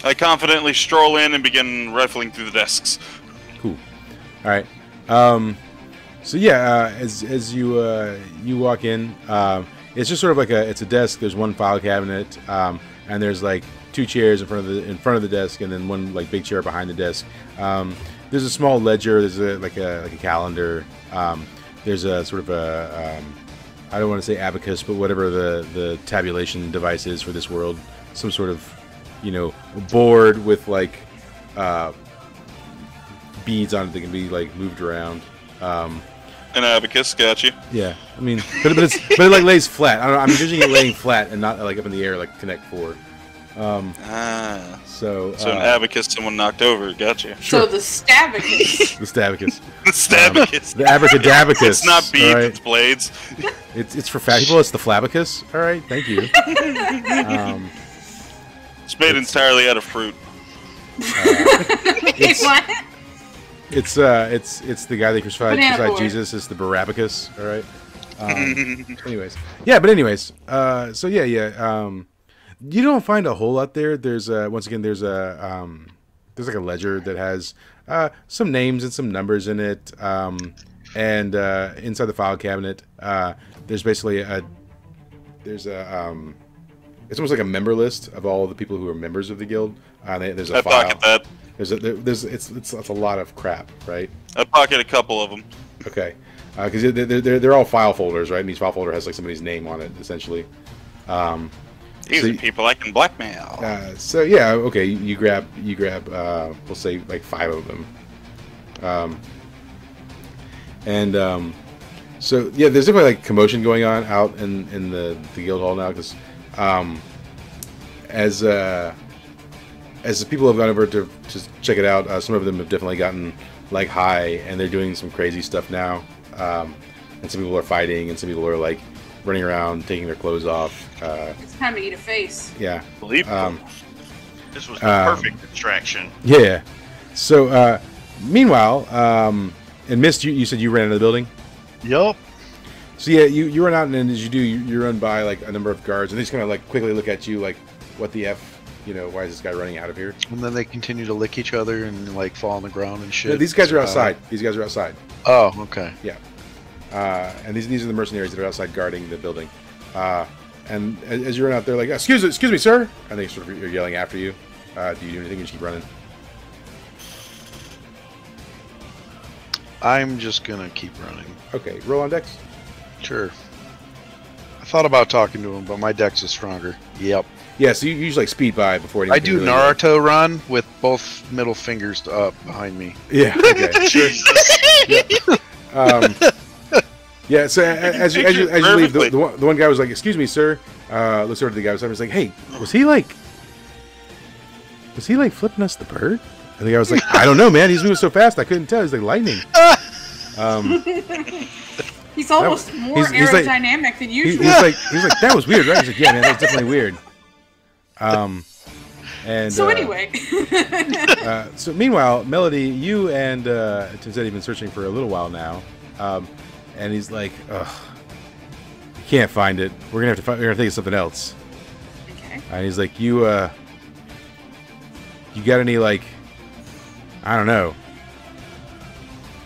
I confidently stroll in and begin rifling through the desks. Cool. All right. So yeah, as you walk in, it's just sort of like it's a desk. There's one file cabinet, and there's like 2 chairs in front of the desk, and then one like big chair behind the desk. There's a small ledger. There's like a calendar. There's a sort of a I don't want to say abacus, but whatever the tabulation device is for this world. Some sort of board with like beads on it that can be like moved around. An abacus, got you. Yeah, I mean, but it like lays flat. I don't know, I'm envisioning it laying flat and not like up in the air like Connect 4. So an abacus someone knocked over, gotcha. Sure. So the stabacus. The stabacus. The stabacus. The abracadabacus. It's not beads, right? it's blades. It's for fat people. It's the flabacus. All right, thank you. It's made entirely out of fruit. It's, What? it's the guy that crucified Banana boy. Jesus. It's the Barabbas. All right. Anyways, so yeah. You don't find a whole lot there. There's once again there's like a ledger that has some names and some numbers in it, and inside the file cabinet there's basically it's almost like a member list of all the people who are members of the guild. There's a I file. pocket that. It's a lot of crap, right? I pocket a couple of them. Okay, because they're all file folders, right? And each file folder has like somebody's name on it, essentially. These are people I can blackmail. So yeah, okay. You grab. We'll say like 5 of them. So yeah, there's definitely like commotion going on out in the guild hall now because as the people have gone over to check it out, some of them have definitely gotten like high and they're doing some crazy stuff now. And some people are fighting, and some people are like running around taking their clothes off. It's time to eat a face. Yeah. Believe this was the perfect distraction. Yeah. So meanwhile, and Mist, you said you ran into the building. Yup. So yeah, you run out, and as you do, you run by like a number of guards, and they just kind of like quickly look at you, like, "What the f? Why is this guy running out of here?" And then they continue to lick each other and like fall on the ground and shit. No, these guys are outside. These guys are outside. Oh, okay. Yeah. And these are the mercenaries that are outside guarding the building. And as you run out, they're like, "Excuse me, sir!" And they sort of are yelling after you. Do you do anything? You just keep running. I'm just gonna keep running. Okay, roll on dex. Sure. I thought about talking to him, but my dex is stronger. Yep. Yeah, so you usually like speed by before anything. I do really Naruto run with both middle fingers up behind me. Yeah. Okay. Sure. Yeah. So as you leave, the one guy was like, "Excuse me, sir." Looks over to the guy beside him. He's like, "Hey, was he like flipping us the bird?" And the guy was like, "I don't know, man. He's moving so fast, I couldn't tell. He's like lightning." He's almost more he's like- aerodynamic than usual. He's like, "That was weird, right?" He's like, "Yeah, man, that was definitely weird." And so anyway, so meanwhile, Melody, you and Tinzetti have been searching for a little while now, and he's like, "Ugh, you can't find it. We're gonna think of something else." okay. And he's like, "You got any like, I don't know.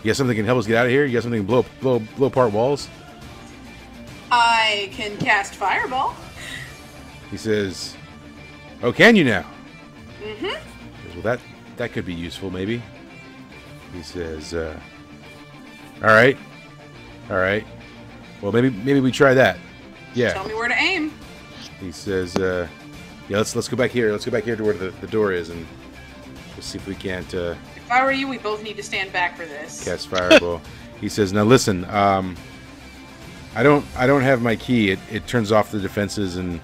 You got something that can help us get out of here? You got something to blow apart walls?" I can cast Fireball. He says, "Oh, can you now?" Mm-hmm. He says, "Well, that could be useful, maybe." He says, "All right. Well, maybe we try that." Yeah. Tell me where to aim. He says, "Yeah, let's go back here. Let's go back here to where the door is, and we'll see if we can't If I were you, we both need to stand back for this. cast fireball." He says, "Now listen. I don't have my key. It turns off the defenses and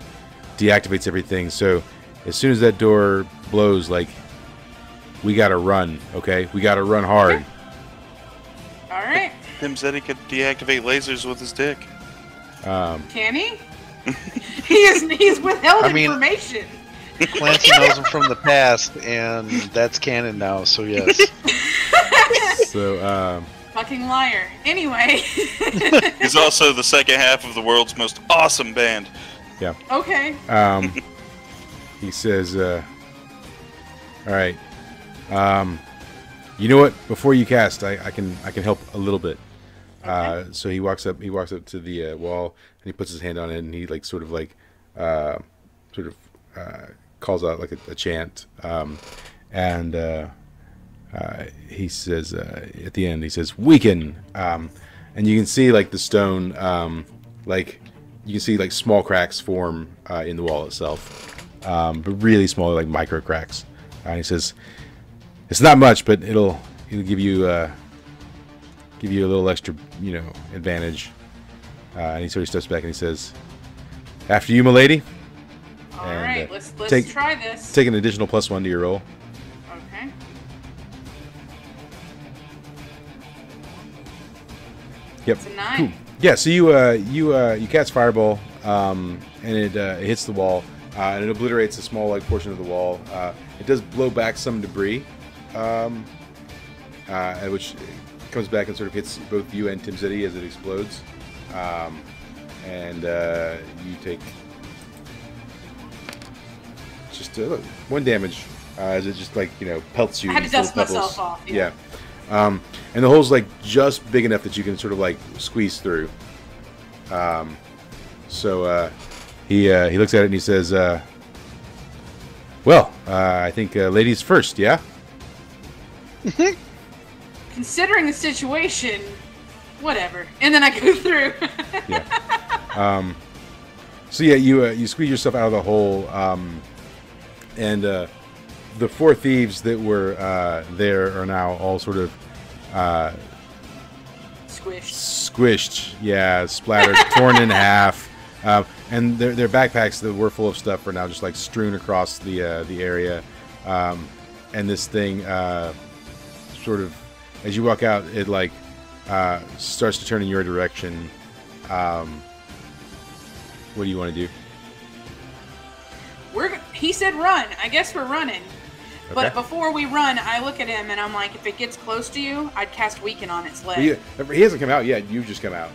deactivates everything. So as soon as that door blows, like, we gotta run. Okay, we gotta run hard." All right. Tim said he could deactivate lasers with his dick. Can he? He's withheld information. Clancy knows him from the past, and that's canon now. So yes. So Fucking liar. Anyway. He's also the second half of the world's most awesome band. yeah. Okay. He says, all right. You know what? Before you cast, I can help a little bit. Okay. So he walks up to the wall and he puts his hand on it and he like sort of calls out like a chant. And he says at the end, he says, "Weaken." And you can see like the stone, like you can see like small cracks form in the wall itself, but really small, like micro cracks. And he says, "It's not much, but it'll give you a little extra, advantage." And he sort of steps back and he says, "After you, milady." All And, right, let's try this. Take an additional +1 to your roll. Okay. Yep. It's a 9. Cool. Yeah. So you cast fireball, and it hits the wall, and it obliterates a small like portion of the wall. It does blow back some debris, which comes back and sort of hits both you and Tim City as it explodes, and you take just 1 damage as it just pelts you. I had to in little dust myself pebbles. off. Yeah. And the hole's like just big enough that you can sort of like squeeze through. So he looks at it and he says, "Well, I think ladies first, yeah." Considering the situation, whatever. And then I go through. Yeah. So yeah, you squeeze yourself out of the hole, and the 4 thieves that were there are now all sort of squished. Yeah, splattered, torn in half, and their backpacks that were full of stuff are now just like strewn across the area, and this thing sort of, as you walk out, it like starts to turn in your direction. What do you want to do? He said run. I guess we're running. Okay. But before we run, I look at him and I'm like, if it gets close to you, I'd cast Weaken on its leg. He hasn't come out yet. You've just come out.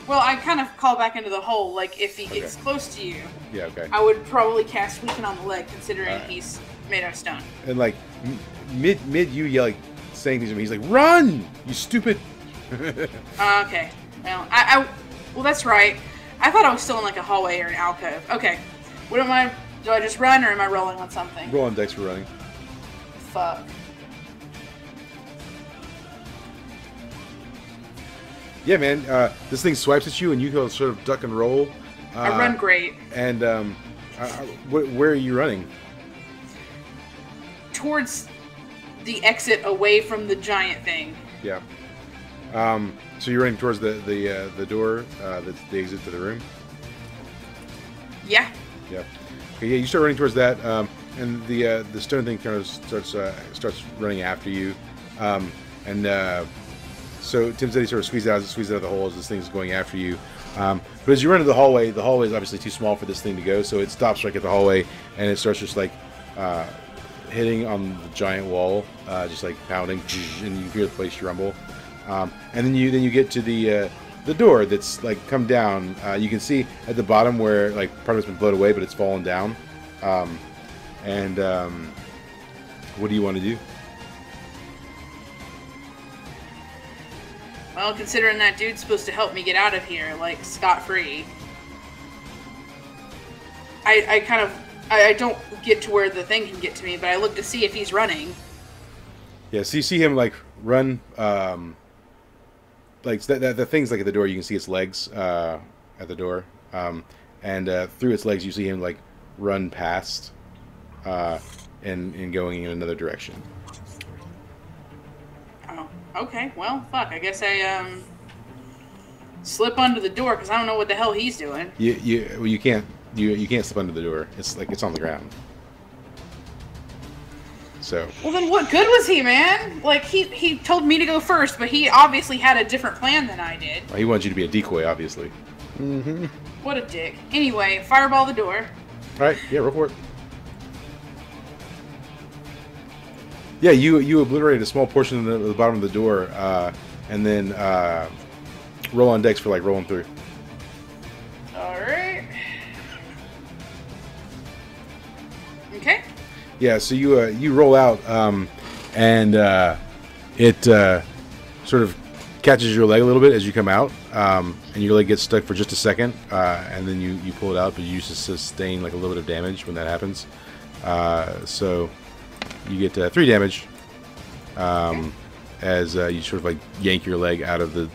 Well, I kind of call back into the hole. Like, if he gets close to you, Yeah, okay. I would probably cast Weaken on the leg, considering he's made out of stone. And like mid you yell, like saying things to him, he's like, "Run, you stupid!" Okay. Well, well, that's right. I thought I was still in like a hallway or an alcove. Okay. What am I? Do I just run or am I rolling on something? Roll on dice for running. Fuck. Yeah, man. This thing swipes at you, and you go sort of duck and roll. I run great. And where are you running? Towards the exit, away from the giant thing. Yeah. So you're running towards the door that's the exit to the room. Yeah. Yeah. Okay, yeah, you start running towards that, and the stone thing kind of starts running after you, so Tim said he sort of squeezed out of the hole as this thing's going after you. But as you run into the hallway is obviously too small for this thing to go, so it stops right at the hallway, and it starts just like hitting on the giant wall, just like pounding, and you hear the place rumble. And then you get to the door that's like come down. You can see at the bottom where like part of it's been blown away, but it's fallen down. What do you want to do? Well, considering that dude's supposed to help me get out of here, like, scot-free. I don't get to where the thing can get to me, but I look to see if he's running. Yeah, so you see him like run, like the thing's like at the door. You can see its legs at the door, and through its legs you see him like run past, and going in another direction. Oh, okay. Well, fuck. I guess I slip under the door because I don't know what the hell he's doing. You can't slip under the door. It's like it's on the ground. So. Well, then what good was he, man? Like, he told me to go first, but he obviously had a different plan than I did. Well, he wanted you to be a decoy, obviously. Mm-hmm. What a dick. Anyway, fireball the door. All right, yeah, roll for it. Yeah, you obliterated a small portion of the bottom of the door, and then roll on dex for like rolling through. Alright. Okay. Yeah, so you roll out, and it sort of catches your leg a little bit as you come out, and your leg gets stuck for just a second, and then you pull it out, but you used to sustain like a little bit of damage when that happens. So you get 3 damage as you sort of like yank your leg out of the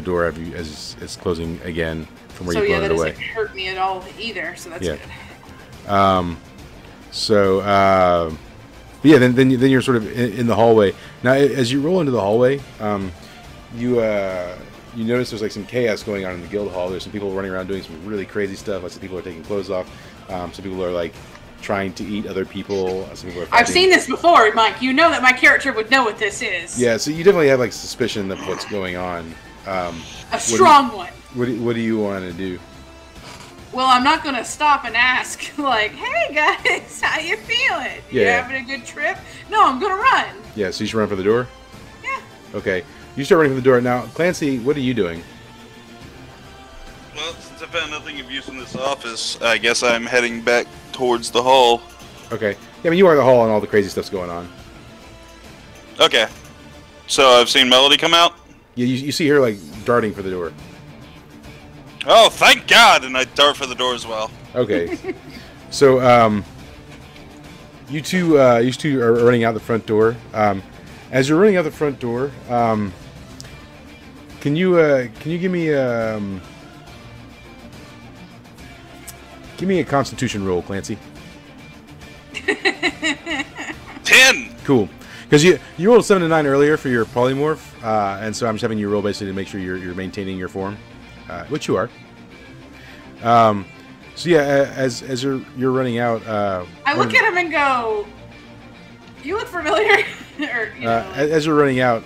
door as it's closing again from where you pulled it away. That doesn't hurt me at all either, so that's good. But yeah, then you're sort of in the hallway. Now, as you roll into the hallway, you notice there's like some chaos going on in the guild hall. There's some people running around doing some really crazy stuff. Like some people are taking clothes off. Some people are like trying to eat other people. Some people are fighting. I've seen this before, Mike. You know that my character would know what this is. Yeah, so you definitely have like suspicion of what's going on. A strong one. What do you want to do? Well, I'm not going to stop and ask, like, hey, guys, how you feeling? You having a good trip? No, I'm going to run. Yeah, so you should run for the door? Yeah. Okay. You start running for the door. Now, Clancy, what are you doing? Well, since I found nothing of use in this office, I guess I'm heading back towards the hall. Okay. Yeah, I mean, you are in the hall and all the crazy stuff's going on. Okay. So I've seen Melody come out? Yeah, you see her, like, darting for the door. Oh, thank God! And I dart for the door as well. Okay. So, you two are running out the front door. As you're running out the front door, can you give me a Constitution roll, Clancy? 10. Cool. Because you rolled a 7 to 9 earlier for your polymorph, and so I'm just having you roll basically to make sure you're maintaining your form, which you are. So yeah, as you're running out, I look at him and go, "You look familiar." Or, as you're running out,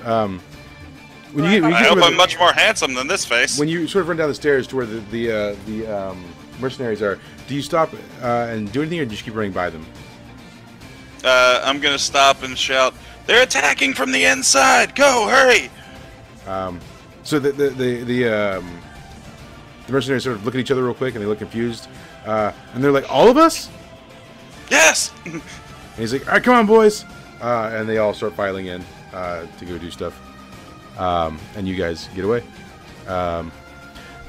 when I hope I'm much more handsome than this face. When you sort of run down the stairs to where the mercenaries are, do you stop and do anything, or do you just keep running by them? I'm gonna stop and shout, "They're attacking from the inside! Go, hurry!" So the mercenaries sort of look at each other real quick, and they look confused, and they're like, "All of us?" Yes. And he's like, "All right, come on, boys!" And they all start filing in to go do stuff, and you guys get away.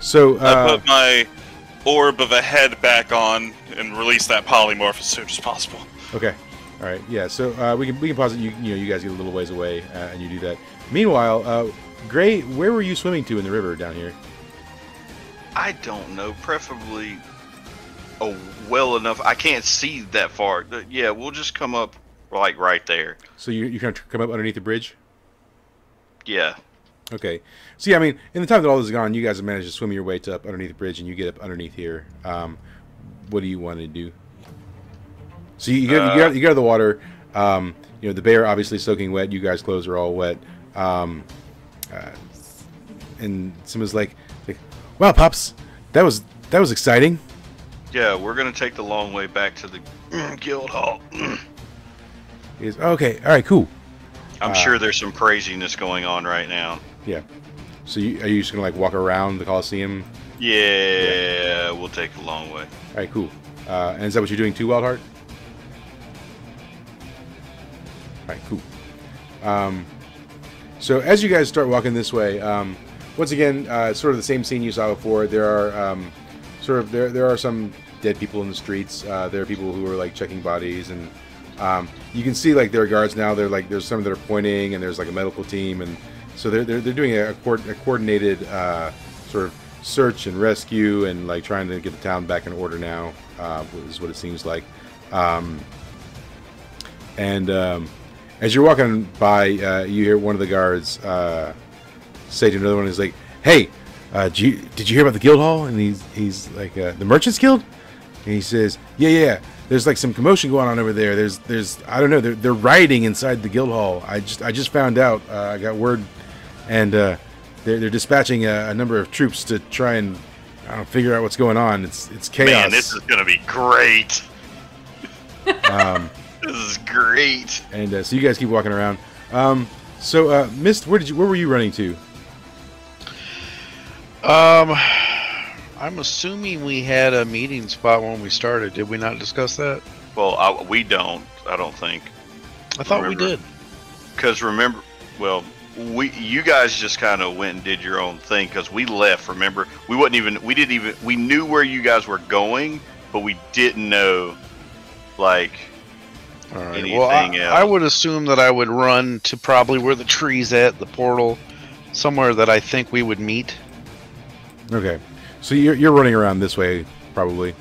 So I put my orb of a head back on and release that polymorph as soon as possible. Okay. All right. Yeah. So we can pause it. You guys get a little ways away, and you do that. Meanwhile, Gray, where were you swimming to in the river down here? I don't know. Preferably, well enough. I can't see that far. Yeah, we'll just come up like right there. So you kind of come up underneath the bridge? Yeah. Okay. So yeah, I mean, in the time that all this is gone, you guys have managed to swim your way to up underneath the bridge, and you get up underneath here. What do you want to do? So you get out of the water. The bear obviously soaking wet. You guys' clothes are all wet. And someone's like, "Wow, Pops, that was exciting." Yeah, we're gonna take the long way back to the guild hall. He's okay. All right, cool. I'm sure there's some craziness going on right now. Yeah. So are you just gonna like walk around the Coliseum? Yeah, we'll take the long way. All right, cool. And is that what you're doing too, Wildheart? All right, cool. So as you guys start walking this way, once again, sort of the same scene you saw before. There are there are some dead people in the streets. There are people who are like checking bodies, and you can see like there are guards now. They're like there's some that are pointing, and there's like a medical team, and so they're doing a coordinated sort of search and rescue, and like trying to get the town back in order now. Is what it seems like. As you're walking by, you hear one of the guards say to another one, he's like, "Hey, did you hear about the guild hall?" And he's like, "The Merchants Guild? And he says, yeah, there's like some commotion going on over there. There's I don't know, they're rioting inside the guild hall. I just found out. I got word, and they're dispatching a number of troops to try and figure out what's going on. It's chaos. Man, this is gonna be great. This is great. And so you guys keep walking around. Mist, where were you running to? I'm assuming we had a meeting spot when we started. Did we not discuss that? Well, we don't. I don't think. I thought we did. Because remember, you guys just kind of went and did your own thing because we left. Remember, we knew where you guys were going, but we didn't know anything else. I would assume that I would run to probably where the tree's at, the portal, somewhere that I think we would meet. Okay, so you're running around this way, probably.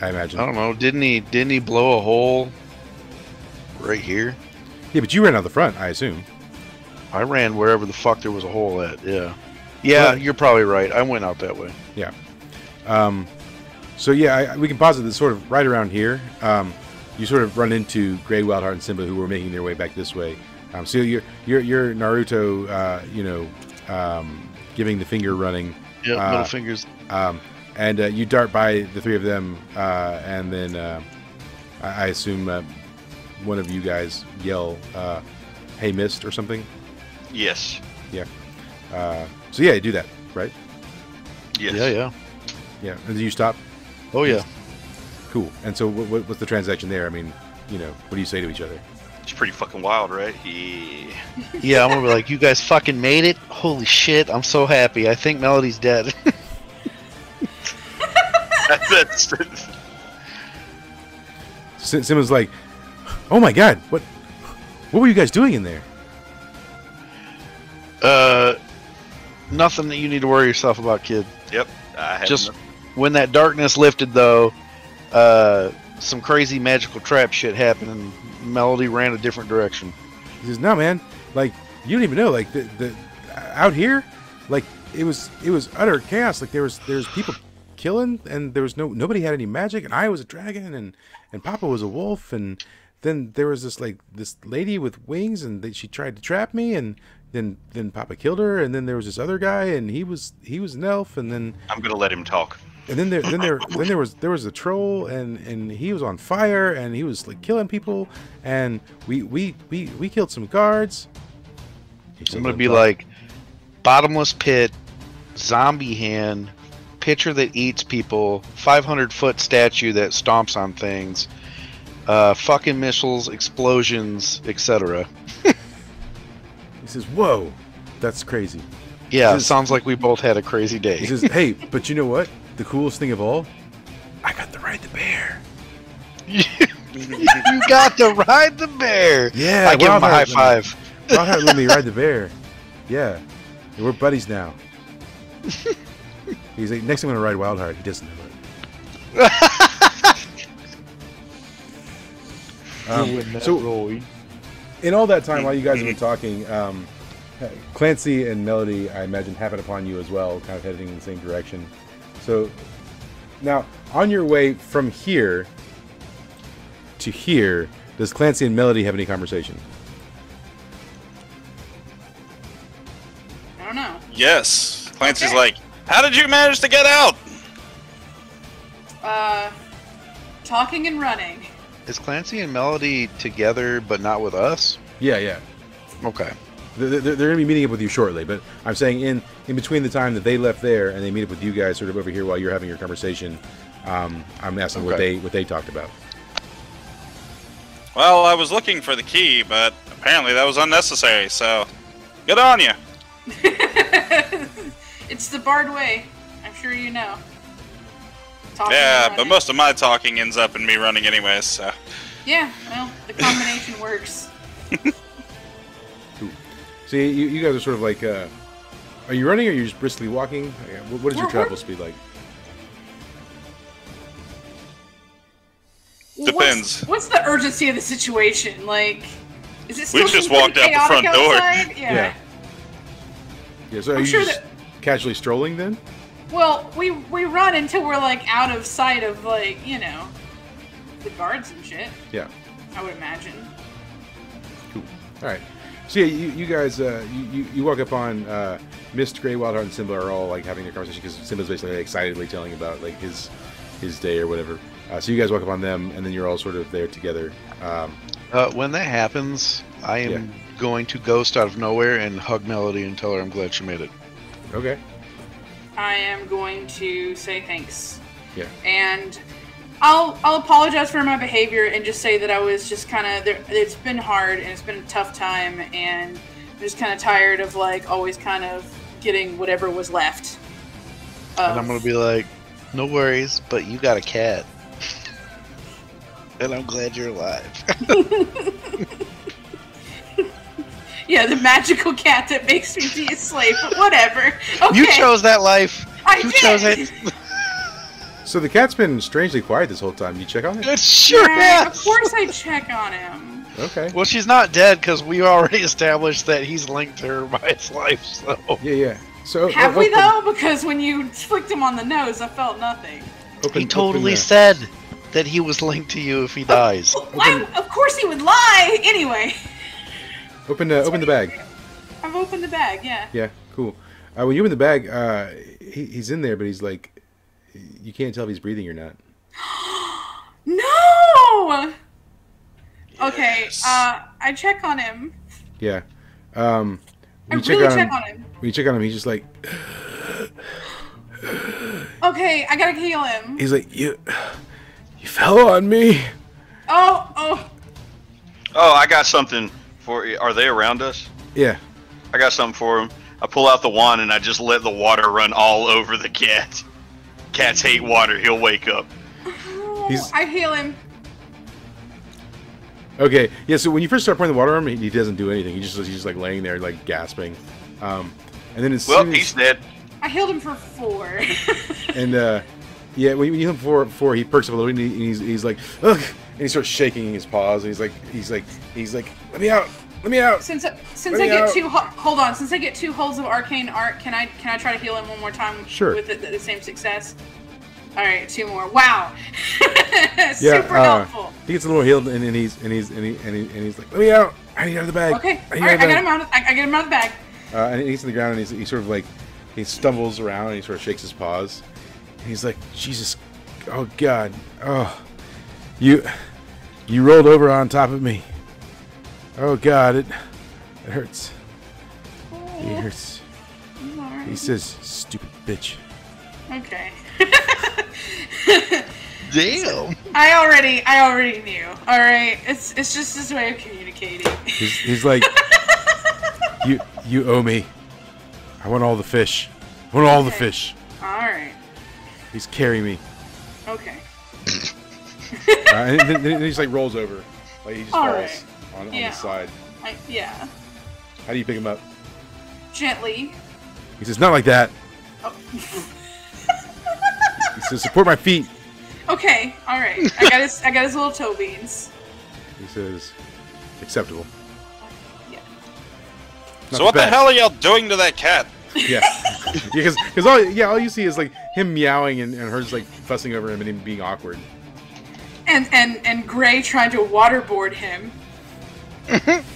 I imagine. I don't know. Didn't he blow a hole right here? Yeah, but you ran out the front, I assume. I ran wherever the fuck there was a hole at. Yeah. Yeah, you're probably right. I went out that way. Yeah. So yeah, we can posit this sort of right around here. You sort of run into Grey, Wildheart, and Simba, who were making their way back this way. So you're Naruto, giving the finger running. Yeah, middle fingers. And you dart by the three of them, and then I assume one of you guys yell, "Hey, Mist," or something. Yes. Yeah. So yeah, you do that, right? Yes. Yeah. And then you stop. Oh yeah. Cool. And so what's the transaction there? I mean, what do you say to each other? It's pretty fucking wild, right? Yeah. Yeah, I'm gonna be like, you guys fucking made it. Holy shit! I'm so happy. I think Melody's dead. That's Simba's like, "Oh my god, what were you guys doing in there?" Nothing that you need to worry yourself about, kid. Yep. Just when that darkness lifted, though, some crazy magical trap shit happened, and Melody ran a different direction. He says, "No, man. Like, you don't even know. Like, the out here, like, it was utter chaos. Like, there was people killing, and there was nobody had any magic, and I was a dragon, and Papa was a wolf, and then there was this lady with wings, and she tried to trap me, and then Papa killed her, and then there was this other guy, and he was an elf, and then I'm gonna let him talk. And then there was a troll, and he was on fire, and he was like killing people, and we killed some guards." I'm gonna be like, bottomless pit, zombie hand, pitcher that eats people, 500-foot statue that stomps on things, fucking missiles, explosions, etc. He says, "Whoa, that's crazy." Yeah, sounds like we both had a crazy day. He says, "Hey, but you know what? The coolest thing of all, I got to ride the bear." You got to ride the bear. Yeah, I give him a high five. Wildheart let me ride the bear. Yeah, we're buddies now. He's like, "Next I'm gonna ride Wildheart." He doesn't know it. So, in all that time while you guys have been talking, Clancy and Melody, I imagine, happen upon you as well, kind of heading in the same direction. So now, on your way from here to here, does Clancy and Melody have any conversation? I don't know. Yes. Clancy's like, "How did you manage to get out?" Talking and running. Is Clancy and Melody together but not with us? Yeah. Okay. They're going to be meeting up with you shortly, but I'm saying in between the time that they left there and they meet up with you guys sort of over here while you're having your conversation, I'm asking what they talked about. Well, I was looking for the key, but apparently that was unnecessary, so good on you. It's the Bard way. I'm sure you know. Talking Yeah, but most of my talking ends up in me running anyways, so. Yeah, well, the combination works. See, you guys are sort of like, are you running or are you just briskly walking? What is your travel speed like? Depends. What's the urgency of the situation? Like, is it still We just walked out the front door. Outside? Yeah. Yeah, so are you just casually strolling then? Well, we run until we're like out of sight of like, you know, the guards and shit. Yeah. I would imagine. Cool. All right. So yeah, you guys, you walk up on Mist, Grey, Wildheart, and Simba are all like having a conversation because Simba's basically like, excitedly telling about like his day or whatever. So you guys walk up on them, and then you're all sort of there together. When that happens, I am going to ghost out of nowhere and hug Melody and tell her I'm glad she made it. Okay. I am going to say thanks. Yeah. And I'll apologize for my behavior and just say that I was just kind of there. It's been hard and it's been a tough time, and I'm just kind of tired of like always kind of getting whatever was left. And I'm gonna be like, no worries, but you got a cat, and I'm glad you're alive. Yeah, the magical cat that makes me be a slave, but whatever. Okay. You chose that life. You chose it. So the cat's been strangely quiet this whole time. You check on it? It sure Yeah, has. of course I check on him. Okay. Well, she's not dead because we already established that he's linked to her by his life. So Yeah. So Have we though? Because when you flicked him on the nose, I felt nothing. he totally said that he was linked to you if he dies. Why? Of course he would lie. Anyway. Open the bag. I've opened the bag. Yeah. Yeah. Cool. When you open the bag, he's in there, but he's like, you can't tell if he's breathing or not. No. Okay. I check on him. Yeah. I really check on him. When you check on him, he's just like, Okay, I gotta heal him. he's like, you fell on me. Oh. Oh, I got something for you. Are they around us? Yeah. I got something for him. I pull out the wand and I just let the water run all over the cat. Cats hate water. He'll wake up. I heal him. Okay. Yeah. So when you first start pouring the water on him, he doesn't do anything. He's just like laying there, like gasping. And then as Well, soon as, he's dead. I healed him for 4. And yeah, when you heal him for 4, he perks up a little bit, and he's like, ugh, and he starts shaking his paws. And he's like, let me out. Since I get 2 hold on, since I get 2 holds of arcane art, can I try to heal him one more time? Sure. With the same success. All right, 2 more. Wow. Yeah. Super helpful. He gets a little healed, and he's like, let me out. I need out of the bag. Okay. All right, I get him out. I get him out of the bag. And he's on the ground, and he sort of like, he stumbles around, and he sort of shakes his paws. And he's like, Jesus, oh God, oh, you rolled over on top of me. Oh God, it hurts. It hurts. Right. He says, stupid bitch. Okay. Damn. I already knew. All right, it's just his way of communicating. He's like, you owe me. I want all the fish. I want all the fish. All right. Please carry me. Okay. And then he just like rolls over, like he just All falls right. on Yeah. the side. Yeah. How do you pick him up? Gently. He says, not like that. Oh. He says, support my feet. Okay. All right. I got his little toe beans. He says, acceptable. Yeah. Not So what the best. hell are y'all doing to that cat? Yeah. Because all you see is like him meowing and her just like fussing over him and him being awkward. And Gray trying to waterboard him.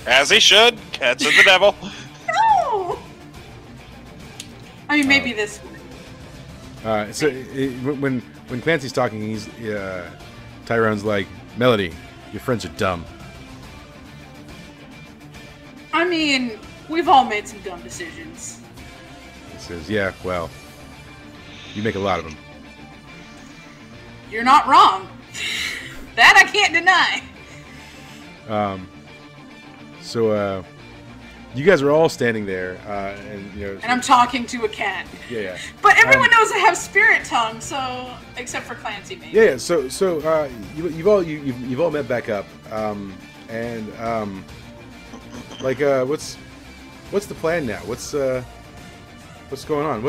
As he should. Cats are the devil. No. I mean, maybe this one. So when Clancy's talking, he's Tyrone's like, Melody, your friends are dumb. I mean, we've all made some dumb decisions. He says, yeah, well, you make a lot of them. You're not wrong. That I can't deny. So you guys are all standing there, and And I'm talking to a cat. yeah. But everyone knows I have spirit tongue, so except for Clancy, maybe. Yeah. So you've all met back up, what's the plan now? What's going on?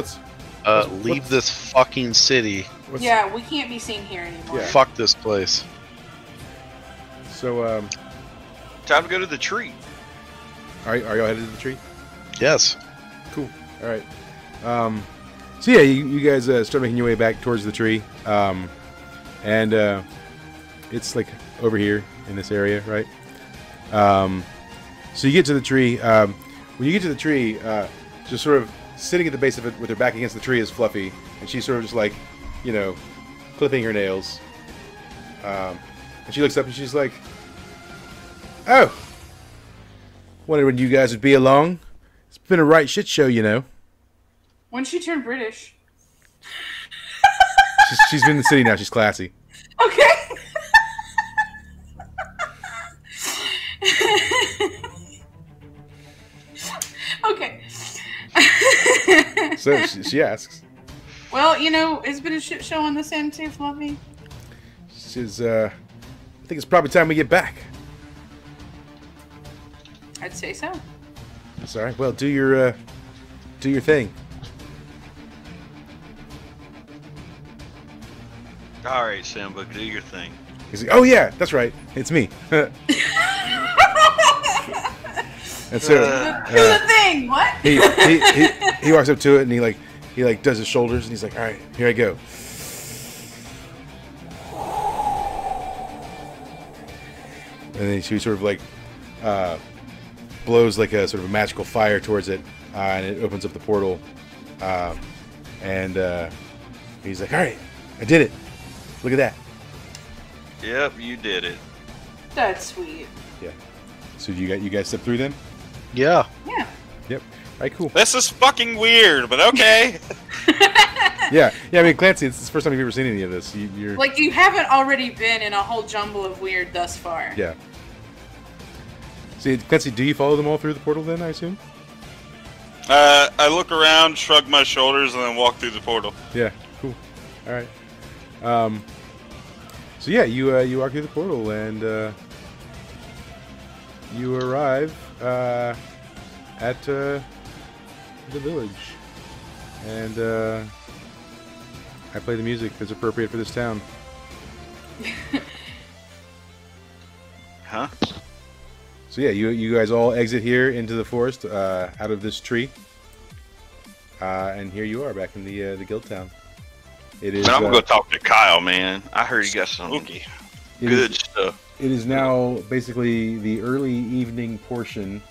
Leave this fucking city. Yeah, we can't be seen here anymore. Yeah. Fuck this place. So Time to go to the tree. are y'all headed to the tree? Yes. Cool. All right. So yeah, you guys start making your way back towards the tree, and it's like over here in this area, right? So you get to the tree. When you get to the tree, just sort of sitting at the base of it with her back against the tree is Fluffy, and she's sort of just like, clipping her nails. And she looks up and she's like, "Oh, wondered when you guys would be along. It's been a right shit show, When she turned British. She's been in the city now. She's classy. Okay. Okay. So she asks. Well, it's been a shit show on this end too, Fluffy. She says, "I think it's probably time we get back." I'd say so. That's all right. Well, do your thing. All right, Simba, do your thing. He's like, "Oh yeah, that's right. It's me." And so Do the thing. What? he walks up to it and he does his shoulders and he's like, "All right, here I go." And then she sort of blows like a sort of a magical fire towards it, and it opens up the portal. And he's like, "All right, I did it. Look at that." Yep, you did it. That's sweet. Yeah. So you guys step through then? Yeah. Yeah. Yep. All right, cool. This is fucking weird, but okay. Yeah. I mean, Clancy, it's the first time you've ever seen any of this. You're Like you haven't already been in a whole jumble of weird thus far. Yeah. See, Clancy, do you follow them all through the portal then, I assume? I look around, shrug my shoulders, and then walk through the portal. Yeah, cool. All right. So yeah, you walk through the portal and you arrive at the village, and I play the music that's appropriate for this town. Huh? So yeah, you guys all exit here into the forest, out of this tree, and here you are back in the guild town. It is. Man, I'm gonna go talk to Kyle, man. I heard he got some Spooky. good stuff. It is now basically the early evening portion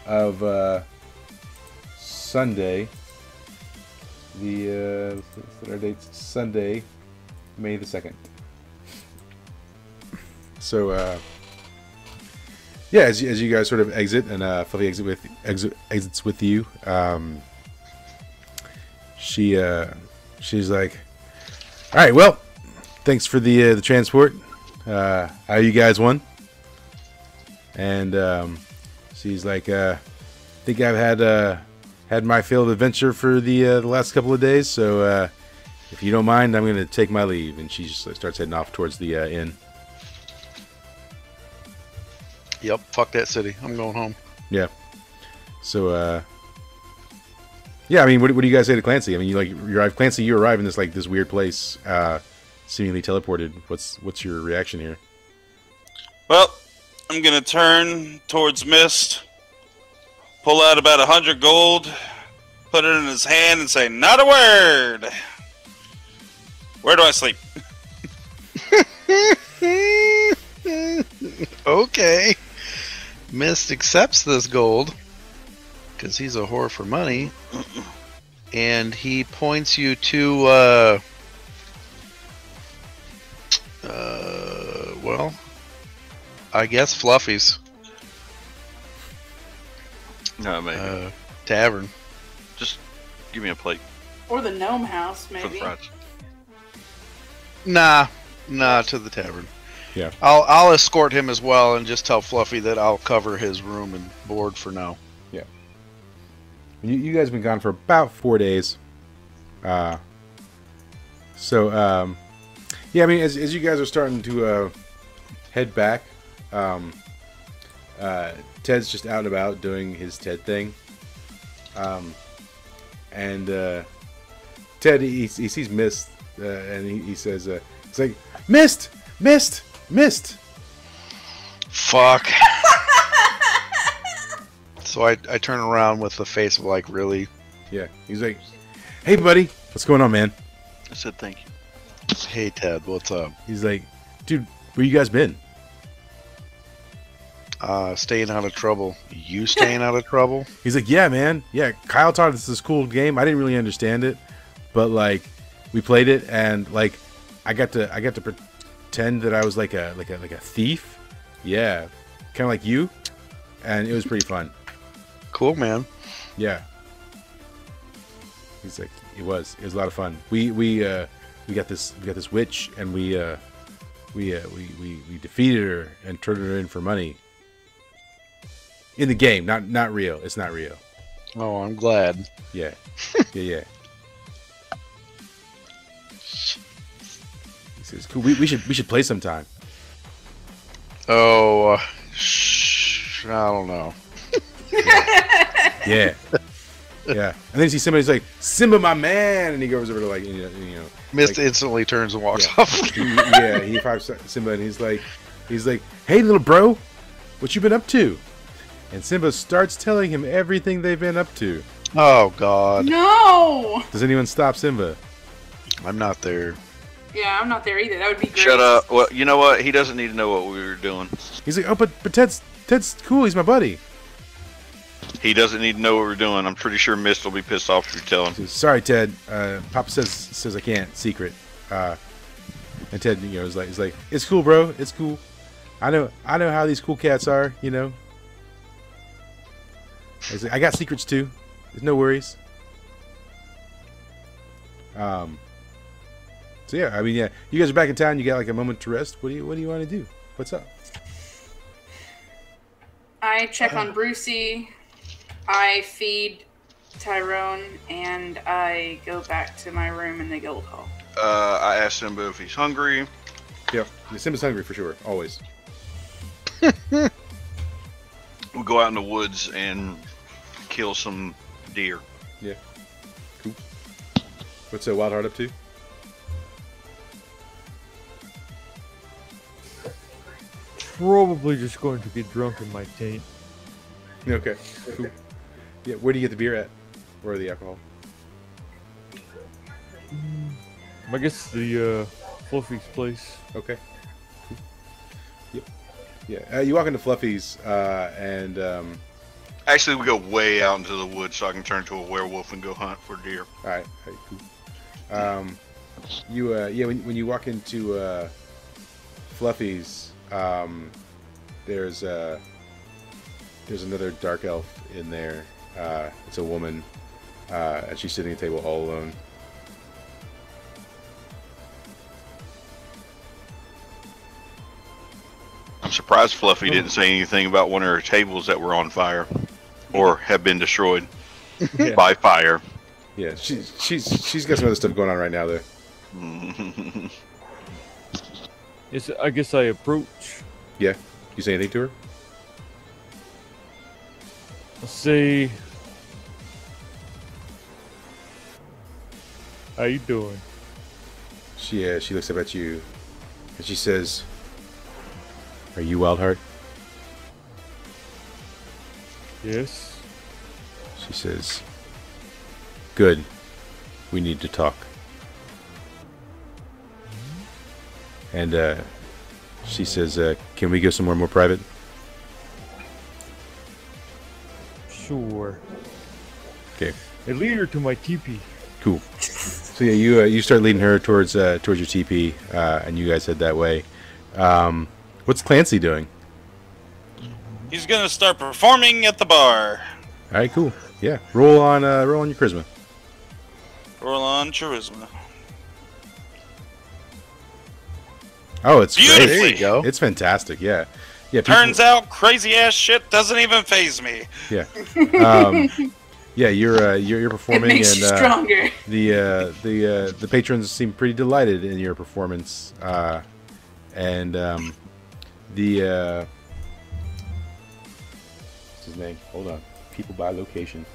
of Sunday. The our date's Sunday, May the 2nd. So yeah, as you guys sort of exit and Fluffy exits with you, she's like, "All right, well, thanks for the transport. How you guys won?" And she's like, "Think I've had my fill of adventure for the last couple of days. So if you don't mind, I'm gonna take my leave." And she just starts heading off towards the inn. Yep. Fuck that city. I'm going home. Yeah. So yeah, I mean, what do you guys say to Clancy? I mean, you arrive, Clancy. You arrive in this weird place, seemingly teleported. What's your reaction here? Well, I'm gonna turn towards Mist, pull out about 100 gold, put it in his hand, and say, "Not a word." Where do I sleep? Okay. Mist accepts this gold because he's a whore for money, and he points you to well, I guess Fluffy's No, maybe. tavern. Just give me a plate Or the gnome house, for the maybe. fries. Nah, to the tavern. Yeah. I'll escort him as well, and just tell Fluffy that I'll cover his room and board for now. Yeah. You guys have been gone for about 4 days. So yeah, I mean, as you guys are starting to head back, Ted's just out and about doing his Ted thing. And Ted, he sees Mist, and he says, it's like, "Mist! Mist! Mist!" Fuck. So I turn around with the face of like, really? Yeah, he's like, "Hey, buddy, What's going on, man? I said thank you. Hey Ted, what's up? He's like, dude, where you guys been? Staying out of trouble. You staying out of trouble? He's like, yeah, man. Yeah, Kyle taught us this cool game. I didn't really understand it, but like, we played it, and like, I got to pretend that I was like a thief. Yeah, kind of like you, and it was pretty fun. Cool, man. Yeah. He's like, it was a lot of fun. We got this witch, and we defeated her and turned her in for money. In the game, not real. It's not real. Oh, I'm glad. Yeah, yeah. He says, "Cool. We should play sometime." Oh, I don't know. Yeah, yeah. And then you see somebody's like, "Simba, my man," and he goes over to like, you know, Mist like, instantly turns and walks yeah. off. He fives Simba, and he's like, "Hey, little bro, what you been up to?" And Simba starts telling him everything they've been up to. Oh God. No. Does anyone stop Simba? I'm not there. Yeah, I'm not there either. That would be great. Shut up. Well, you know what? He doesn't need to know what we were doing. He's like, "Oh, but Ted's cool. He's my buddy." He doesn't need to know what we're doing. I'm pretty sure Mist will be pissed off if you tell him. He says, "Sorry, Ted. Papa says I can't. Secret." And Ted, is like, "It's cool, bro. It's cool. I know how these cool cats are. You know." He's like, "I got secrets too. There's no worries." So yeah, I mean, yeah, you guys are back in town. You got like a moment to rest. What do you want to do? What's up? I check on Brucey. I feed Tyrone, and I go back to my room in the guild hall. I asked Simba if he's hungry. Yeah, Simba's hungry for sure. Always. We go out in the woods and kill some deer. Yeah. Cool. What's Wild Heart up to? Probably just going to get drunk in my tent. Okay. Cool. Yeah. Where do you get the beer at, or the alcohol? I guess the Fluffy's place. Okay. Cool. Yep. Yeah. You walk into Fluffy's, and Actually, we go way out into the woods so I can turn into a werewolf and go hunt for deer. all right, cool. When you walk into Fluffy's, there's another dark elf in there. It's a woman, and she's sitting at a table all alone. I'm surprised Fluffy didn't say anything about one of her tables that were on fire or have been destroyed Yeah. by fire. Yeah, she's got some other stuff going on right now there. Yes, I guess I approach. Yeah. You say anything to her? Let's see. How you doing? She looks up at you, and she says, "Are you Wildheart?" Yes. She says, "Good. We need to talk." And she says, "Can we go somewhere more private?" Sure. Okay. A leader to my teepee. Cool. So yeah, you start leading her towards your teepee, and you guys head that way. What's Clancy doing? He's gonna start performing at the bar. All right, cool. Yeah, roll on your charisma. Roll on charisma. Oh, it's Beautifully. great. There you go. It's fantastic. Yeah, yeah. people- Turns out crazy ass shit doesn't even phase me. Yeah. Yeah, you're performing, It makes and you stronger. the patrons seem pretty delighted in your performance, and what's his name? Hold on. People by location.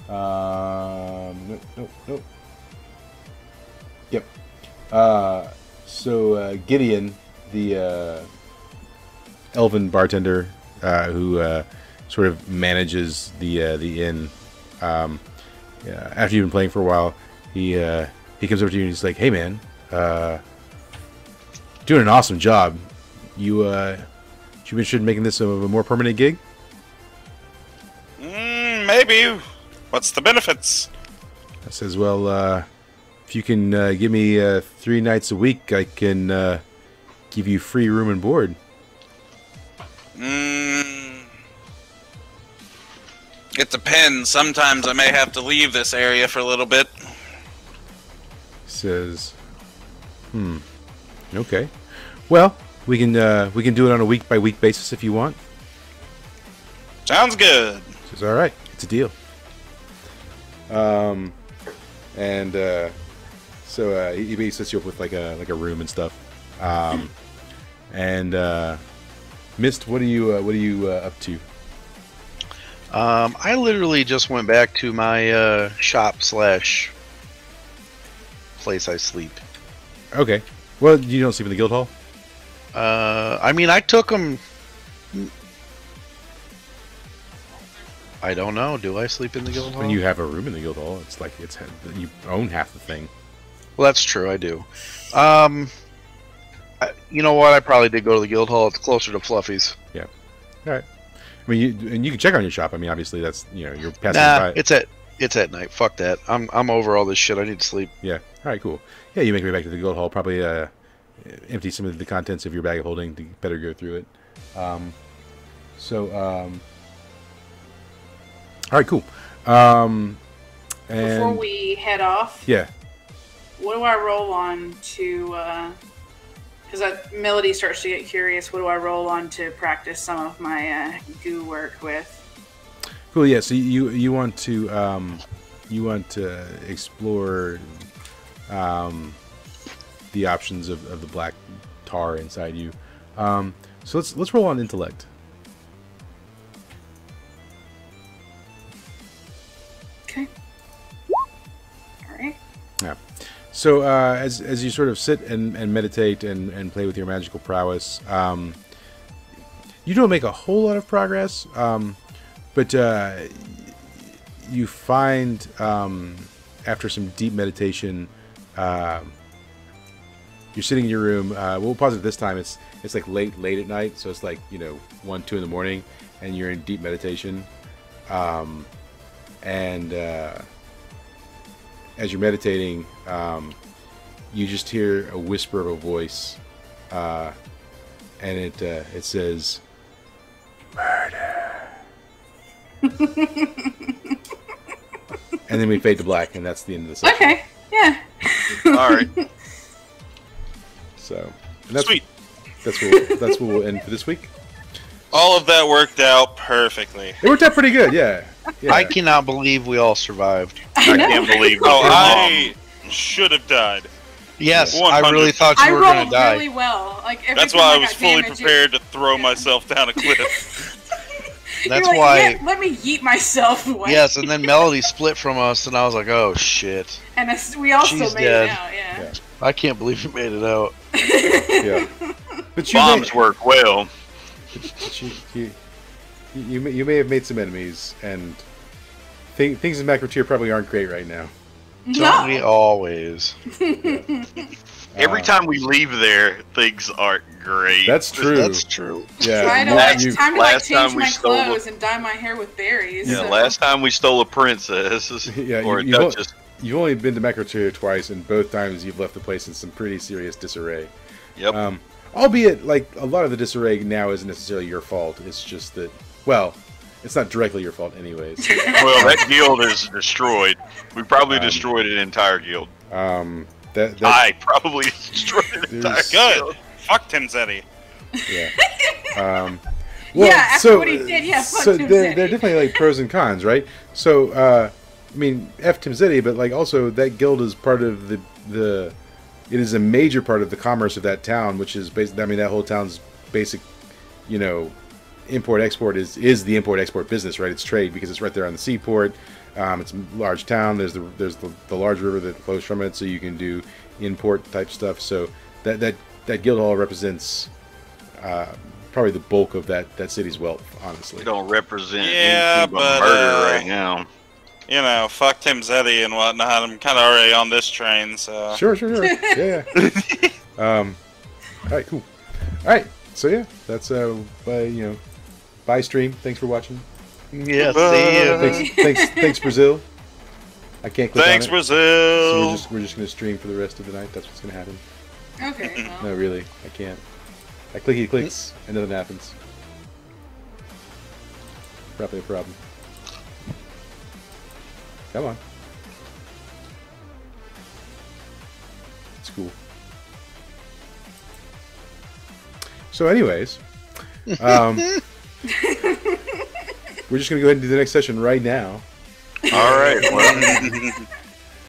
Nope. Yep. So Gideon, the elven bartender, who sort of manages the inn. After you've been playing for a while, he comes over to you and he's like, "Hey, man, doing an awesome job. You interested in making this a more permanent gig?" Maybe. What's the benefits? I says, "Well, if you can give me 3 nights a week, I can give you free room and board." It depends. Sometimes I may have to leave this area for a little bit. He says, okay. Well, we can do it on a week by week basis if you want. Sounds good. He says, all right, it's a deal. So he sets you up with like a room and stuff. Mist, what are you up to? I literally just went back to my shop / place I sleep. Okay. Well, you don't sleep in the guild hall? I mean, I took them. I don't know. Do I sleep in the guild hall? When you have a room in the guild hall, it's like you own half the thing. Well, that's true. I do. You know what? I probably did go to the guild hall. It's closer to Fluffy's. Yeah. All right. I mean, you can check on your shop. I mean, obviously that's you're passing Nah, by. it's at night. Fuck that. I'm over all this shit. I need to sleep. Yeah. All right. Cool. Yeah, you make your way back to the guild hall. Probably empty some of the contents of your bag of holding to better go through it. All right. Cool. And Before we head off, yeah. What do I roll on to? Because Melody starts to get curious. What do I roll on to practice some of my goo work with? Cool. Yeah. So you want to explore the options of the black tar inside you. So let's roll on intellect. Okay. All right. Yeah. So as you sort of sit and meditate and play with your magical prowess, you don't make a whole lot of progress, but you find after some deep meditation, you're sitting in your room. We'll pause it this time. It's like late at night, so it's like 1, 2 in the morning, and you're in deep meditation, as you're meditating, you just hear a whisper of a voice, and it says, "Murder." And then we fade to black, and that's the end of the session. Okay. Yeah. All right. So, and that's, Sweet. That's what we'll end for this week. All of that worked out perfectly. It worked out pretty good, yeah. I cannot believe we all survived. I can't believe it. Oh, I should have died. Yes, 100. I really thought I you were going rolled to die. really well. Like every That's time why I got was fully damage, prepared to throw myself down a cliff. That's you're like, why. "Yeah, let me yeet myself away." Yes, and then Melody split from us, and I was like, "Oh shit!" And we all She's still made dead. it out. Yeah. I can't believe you made it out. Yeah. But you Bombs work well. you may have made some enemies, and things in Macrotier probably aren't great right now. Don't we No. always? Every time we leave there, things aren't great. That's true. That's true. Yeah. Try to last- you- time to last change time we my stole a- clothes and dye my hair with berries. Yeah, so. last time we stole a princess Yeah, or a you've al- duchess. You've only been to Macrotier twice, and both times you've left the place in some pretty serious disarray. Yep. Albeit, like, a lot of the disarray now isn't necessarily your fault. It's just that, well, it's not directly your fault anyways. Well, that guild is destroyed. We probably destroyed an entire guild. That I probably destroyed an entire There's- guild. Good. Fuck Tim Zeddy. yeah. Well, Yeah, after what he did, yeah, fuck So Tim there Zeddy. are definitely like pros and cons, right? So, I mean, F Tim Zeddy, but like also that guild is part of the. It is a major part of the commerce of that town, which is basically, I mean, that whole town's basic, import export is the import export business, right? It's trade because it's right there on the seaport. It's a large town. There's the large river that flows from it, so you can do import type stuff. So that guild hall represents probably the bulk of that city's wealth, honestly. We don't represent Yeah, anything but but, murder right now. you know, fuck Tim Zeddy and whatnot. I'm kind of already on this train, so. Sure. Yeah. All right, cool. All right, so yeah, that's bye stream. Thanks for watching. Yeah, see ya. Thanks Brazil. I can't click Thanks, on it. Brazil. So we're just gonna stream for the rest of the night. That's what's gonna happen. Okay. Well. No, really, I can't. I clicky clicks and nothing happens. Probably a problem. Come on. It's cool. So, anyways, we're just gonna go ahead and do the next session right now. All right. Well.